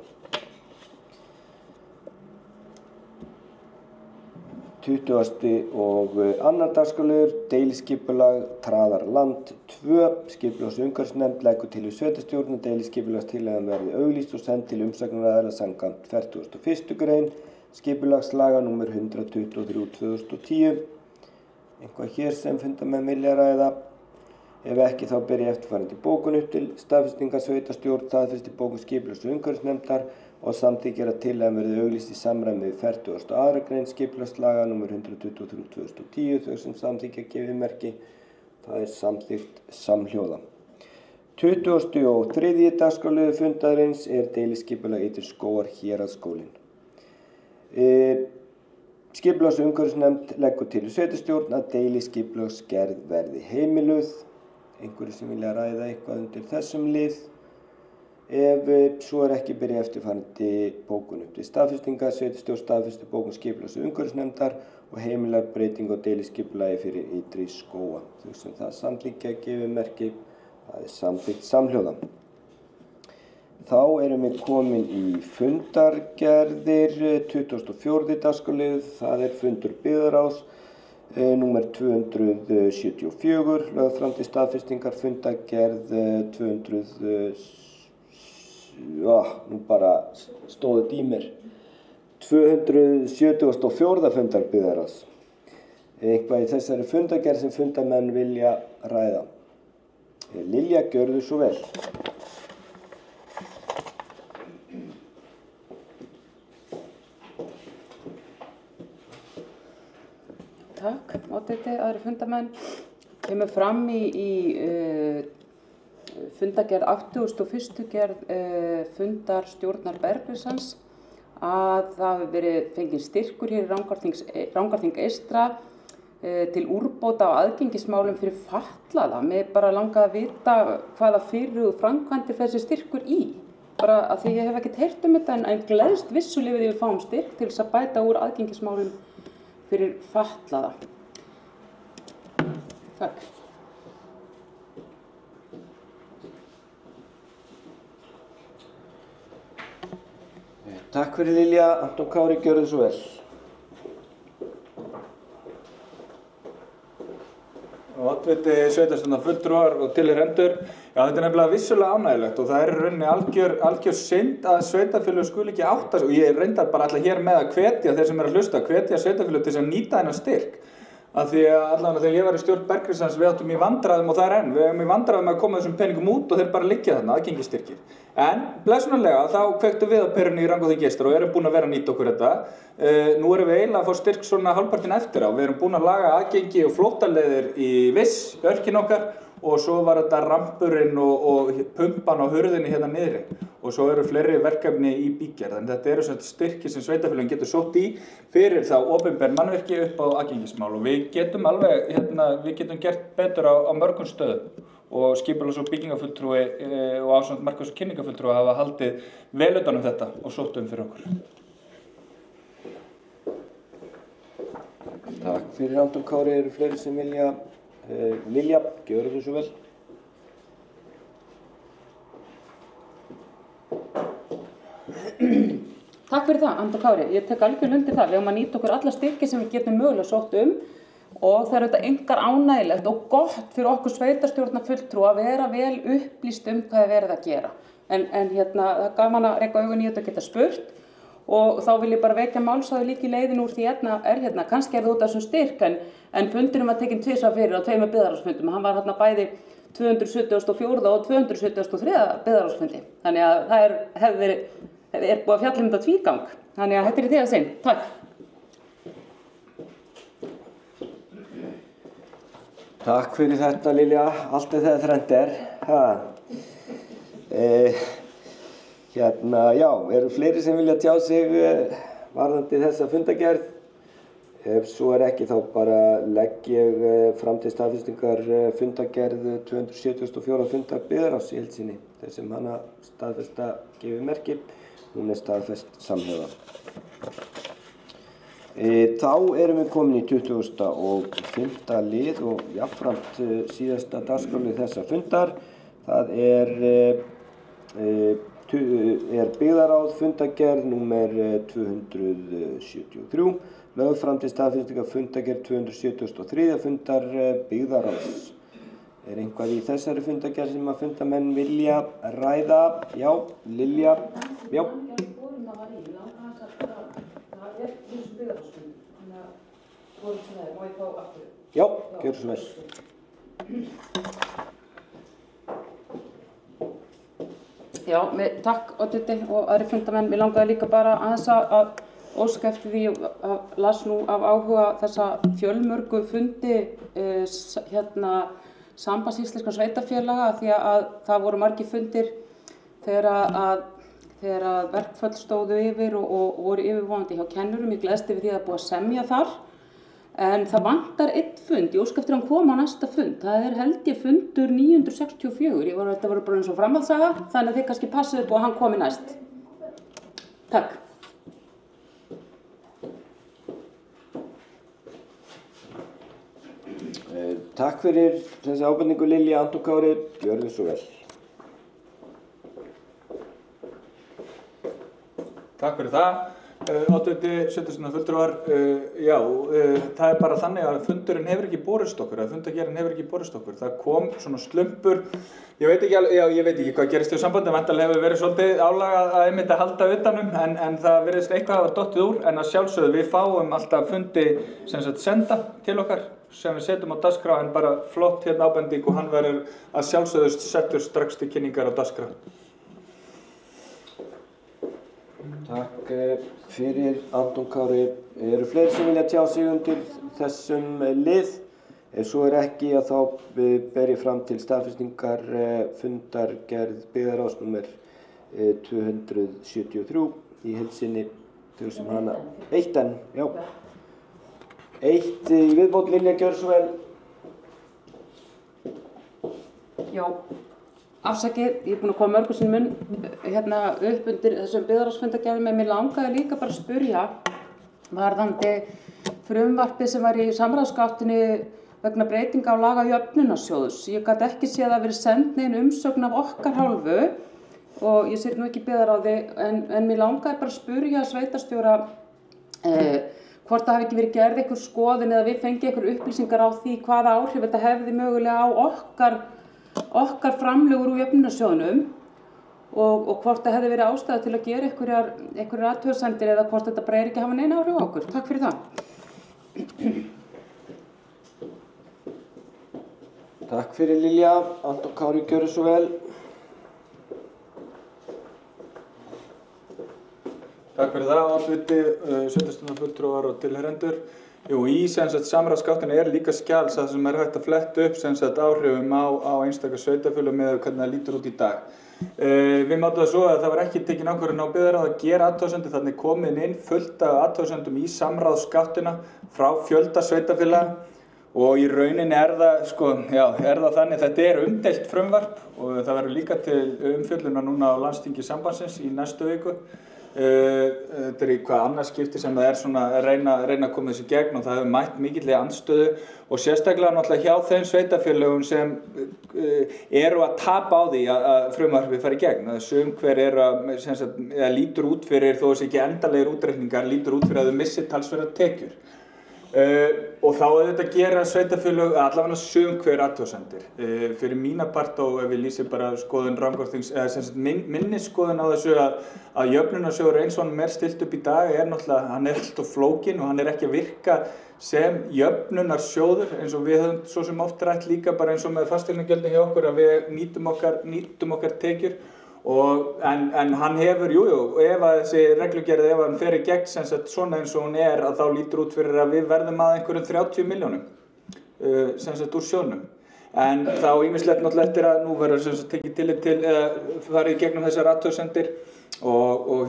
[SPEAKER 1] 20. og 2. dagskrárliður deiliskipulag Traðarland 2. Skipulags- og umhverfisnefnd leggur til við sveitarstjórn að deiliskipulagstillagan verði auglýst og send til umsagnaraðila samkvæmt 41. grein skipulagslaga númer 123/2010. Eitthvað hér sem fundarmenn vilja ræða? Ef ekki, þá ber ég eftirfarandi bókun upp til staðfestingar. Sveitarstjórn staðfestir bókun skipulags- og umhverfisnefndar og samþykkir að tillagan verði auglýst í samræmi við 42. grein skipulagslaga númer 123/2010. Þau sem samþykkja gefi merki. Það samþykkt samhljóða. 23. dagskrárliður fundarins deiliskipulag Ytri-Skógar héraðsskólinn. Skipulags- og umhverfisnefnd leggur til við sveitarstjórn að deiliskipulagsgerð verði heimiluð. Einhverju sem vilja ræða eitthvað undir þessum lið? Ef svo ekki, ber ég eftirfarandi bókun upp til staðfestingar. Sveitarstjórn staðfestir bókun skipulags- og umhverfisnefndar og heimilar breytingu á deiliskipulagi fyrir Ytri-Skóga. Þau sem það samþykkja gefi merki. Það samþykkt samhljóða. Þá erum við komin í fundargerðir. 24. dagskrárliður, það fundur byggðarráðs númer 274, lögð fram til staðfestingar. Fundargerð 200, nú bara stóð þetta í mér. 274. fundar byggðarráðs. Eitthvað í þessari fundargerð sem fundarmenn vilja ræða. Lilja, gjörðu svo vel.
[SPEAKER 2] Takk, oddviti, aðri fundarmenn. Kemur fram í fundargerð 81. gerð fundar stjórnar Bergrisans að það hafi verið fengið styrkur hér í Rangárþing eystra til úrbóta á aðgengismálum fyrir fatlaða. Mig bara langaði að vita hvaða fyrirhuguðu framkvæmdir þessi styrkur í. Bara að því ég hef ekkert heyrt um þetta en gleðst vissulega við fáum styrk til þess að bæta úr aðgengismálum fyrir fatlaða. Takk.
[SPEAKER 1] Takk fyrir Lilja. Anton Kári, gjörðu svo vel.
[SPEAKER 3] Oddviti, sveitarstjórnar fulltrúar og tilheyrendur. Já, þetta er nefnilega vissulega ánægilegt og það er í rauninni algjör synd að sveitarfélög skuli ekki átta sig og ég reyndar bara alltaf hér með að hvetja þeir sem eru að hlusta, hvetja sveitarfélög til þess að nýta þennan styrk. Af því að allavega þegar ég var í stjórn Bergrisans við áttum í vandræðum og það er enn, við áttum í vandræðum að koma þessum peningum út og þeir bara liggja þarna, aðgengistyrkir. En blessunarlega þá kveiktum við á perunni í Rangárþingi eystra og erum búin að vera að nýta okkur þetta. Nú erum við eiginlega að fá styrk svona hálfpartinn eftir á. Við erum búin að laga aðgengi og flóttaleiðir í Viss, örkin okkar og svo var þetta rampurinn og pumpan á hurðinni hérna niðri og svo eru fleiri verkefni í bígerð. En þetta eru svona styrkir sem sveitarfélögin getur sótt í fyrir þá opinber mannvirki upp á aðgengismál og við getum alveg, við getum gert betur á mörgum stöðum og skipulags- og byggingafulltrúi og ásamt markaðs- og kynningafulltrúi hafa haldið vel utan um þetta og sótt fyrir okkur.
[SPEAKER 1] Takk fyrir Anton Kári. Eru fleiri sem vilja? Lilja, gjörðu þú svo vel.
[SPEAKER 2] Takk fyrir það, Anton Kári. Ég tek algjörlega undir það. Við höfum að nýta okkur alla styrki sem við getum mögulega sótt og það er auðvitað einkar ánægilegt og gott fyrir okkur sveitarstjórnarfulltrúa að vera vel upplýst hvað er verið að gera. En það er gaman að reka augun í þetta og geta spurt og þá vil ég bara vekja máls á því líka í leiðin úr því kannski er það út af þessum styrk en fundurinn var tekinn tvisvar fyrir á tveimur byggðarráðsfundum. Hann var bæði 274. og 273. byggðarráðsfundi. Þannig að það er búið að fjalla um þetta tvígang. Þannig að þetta er í því að sinn. Takk.
[SPEAKER 1] Takk fyrir þetta Lilja. Allt er þegar þrennt er. Já, eru fleiri sem vilja tjá sig varðandi þessa fundargerð? Ef svo er ekki þá bara legg ég fram til staðfestingar fundargerð 274. fundar byggðarráðs í heild sinni. Þeir sem hana staðfesta gefið merki, hún er staðfest samhljóða. Þá erum við komin í 25. lið og jafnframt síðasta dagskrárlið þessa fundar. Það er byggðarráð fundargerð númer 273, lögð fram til staðfestingar fundargerð 273. fundar byggðarráðs. Er eitthvað í þessari fundargerð sem að fundarmenn vilja ræða? Já, Lilja, já. Já, gjörðu svo vel.
[SPEAKER 2] Já, takk oddviti og aðri fundarmenn. Mér langaði líka bara aðeins að óska eftir því að las nú af áhuga þessa fjölmörgu fundi Sambands íslenskra sveitarfélaga því að það voru margir fundir þegar verkföll stóðu yfir og voru yfirvofandi hjá kennurum. Ég gleðst yfir því að það er búið að semja þar. En það vantar einn fund, ég óska eftir að hann koma á næsta fund. Það er held ég fundur 964. Þetta var bara eins og framhaldssaga, þannig að þið kannski passið upp og hann komi næst. Takk.
[SPEAKER 1] Takk fyrir þessi ábendingu Lilja. Anton Kári, gjörðu svo vel.
[SPEAKER 3] Takk fyrir það. Oddviti sveitarstjórnar fulltrúar, það bara þannig að fundurinn hefur ekki borist okkur, að fundargerðin hefur ekki borist okkur. Það kom svona slumpur, ég veit ekki hvað gerist í sambandi, væntanlega hefur verið svolítið álag að einmitt að halda utanum, en það virðist eitthvað að hafa dottið úr, en að sjálfsögðu við fáum alltaf fundi sem sagt senda til okkar, sem við setjum á dagskrá, en bara flott hérna ábending og hann verður að sjálfsögðu settur strax til kynningar á dagskrá.
[SPEAKER 1] Takk fyrir Anton Kári. Eru fleiri sem vilja tjá sig undir þessum lið? Ef svo ekki að þá ber ég fram til staðfestingar fundargerð byggðarráðs númer 273 í heild sinni, þau sem hana eitt enn, já. Eitt í viðbót, Lilja, gjörðu svo vel.
[SPEAKER 2] Já, afsakið, ég er búin að koma mörgum sinnum hérna upp undir þessum byggðarráðsfundargerðum, en mér langaði líka bara að spyrja varðandi frumvarpið sem var í samráðsgáttinni vegna breytinga á laga jöfnunarsjóðs. Ég gat ekki séð að verið send nein umsögn af okkar hálfu og ég sit nú ekki í byggðarráði, en mér langaði bara að spyrja sveitarstjóra hvort það hafi ekki verið gerð einhver skoðun eða við fengið einhver upplýsingar á því hvaða áhrif þetta hefði mögulega á okkar framlögur úr jöfnunarsjóðnum og hvort það hefði verið ástæða til að gera einhverjar athugasemdir eða hvort þetta bara ekki hafa neina áhrif á okkur. Takk fyrir það.
[SPEAKER 1] Takk fyrir Lilja. Anton Kári, gjörðu svo vel.
[SPEAKER 3] Takk fyrir það, oddviti, sveitarstjórnar fulltrúar og tilheyrendur. Í samráðsgáttinni líka skjal það sem hægt að fletta upp áhrifum á einstaka sveitarfélög með hvernig það lítur út í dag. Við mátum það svo að það var ekki tekin ákvörðun á byggðarráð að gera athugasemdir, þannig komin inn fullt af athugasemdum í samráðsgáttina frá fjölda sveitarfélaga og í rauninni það þannig, þetta umdeilt frumvarp og það verður líka til umfjöllunar núna á landsþingi sambandsins í næstu viku. Þetta í hvað annað skipti sem það svona að reyna að koma þessu gegn og það hefur mætt mikilli andstöðu og sérstaklega náttúrulega hjá þeim sveitarfélögum sem eru að tapa á því að frumvarpið fari í gegn. Sum hver lítur út fyrir, þó þessi ekki endanlegir útreikningar, lítur út fyrir að þau missi talsverðar tekjur. Og þá þetta gera sveitarfélög allavega sum hver athugasemdir. Fyrir mína part og ef ég lýsi bara skoðun Rangárþings, minni skoðun á þessu að jöfnunarsjóður eins og hann stilt upp í dag náttúrulega, hann alltaf flókinn og hann ekki að virka sem jöfnunarsjóður eins og við höfum svo sem oft rætt líka bara eins og með fasteignagjöldin hjá okkur að við nýtum okkar tekjur. En hann hefur, ef að þessi reglugerð, ef hann fer í gegn svona eins og hún að þá lítur út fyrir að við verðum að einhverjum 30 milljónum úr sjóðnum. En þá ýmislegt náttúrulega eftir að nú verður tekið tillit til farið í gegnum þessar athugasemdir og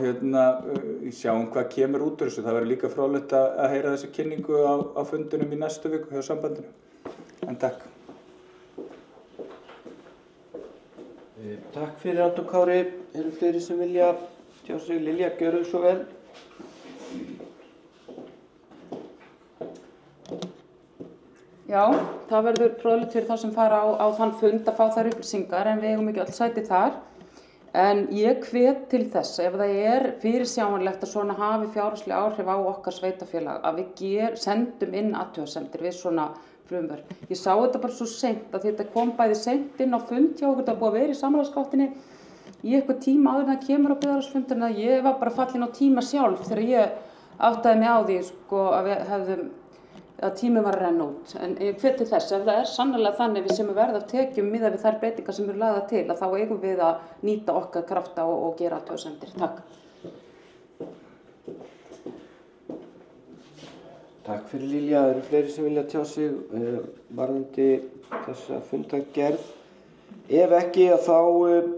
[SPEAKER 3] sjáum hvað kemur út úr þessu. Það verður líka fróðlegt að heyra þessi kynningu á fundinum í næstu viku hjá sambandinu. En takk.
[SPEAKER 1] Takk fyrir Anton Kári. Eru fleiri sem vilja tjá sig? Lilja, gjörðu svo vel.
[SPEAKER 2] Já, það verður fróðlegt fyrir þá sem fara á þann fund að fá þær upplýsingar en við eigum ekki öll sæti þar. En ég hvet til þess, ef það fyrirsjáanlegt að svona hafi fjárhagsleg áhrif á okkar sveitarfélag, að við sendum inn athugasemdir við svona frumvörp. Ég sá þetta bara svo seint að þetta kom bæði seint inn á fund hjá okkur, það búið að vera í samráðsgáttinni í eitthvað tíma áður en það kemur á byggðarráðsfundina. Ég var bara fallin á tíma sjálf þegar ég áttaði mig á því að tíminn var að renna út. En ég hvet til þess, ef það sannarlega þannig við sem verða af tekjum miðað við þær breytingar sem eru lagðar til, að þá eigum við að nýta okkar krafta og gera athugasemdir. Takk.
[SPEAKER 1] Takk fyrir Lilja. Eru fleiri sem vilja tjá sig varðandi þessa fundargerð? Ef ekki þá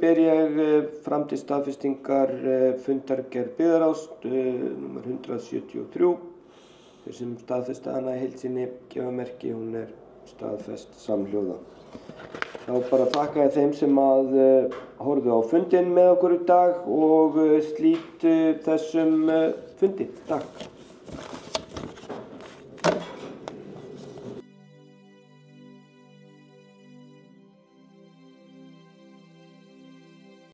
[SPEAKER 1] ber ég fram til staðfestingar fundargerð byggðarráðs númer 173. Þeir sem staðfesta hana í heild sinni gefa merki, hún staðfest samhljóða. Þá bara þakka ég þeim sem horfðu á fundinn með okkur í dag og slít þessum fundi. Takk.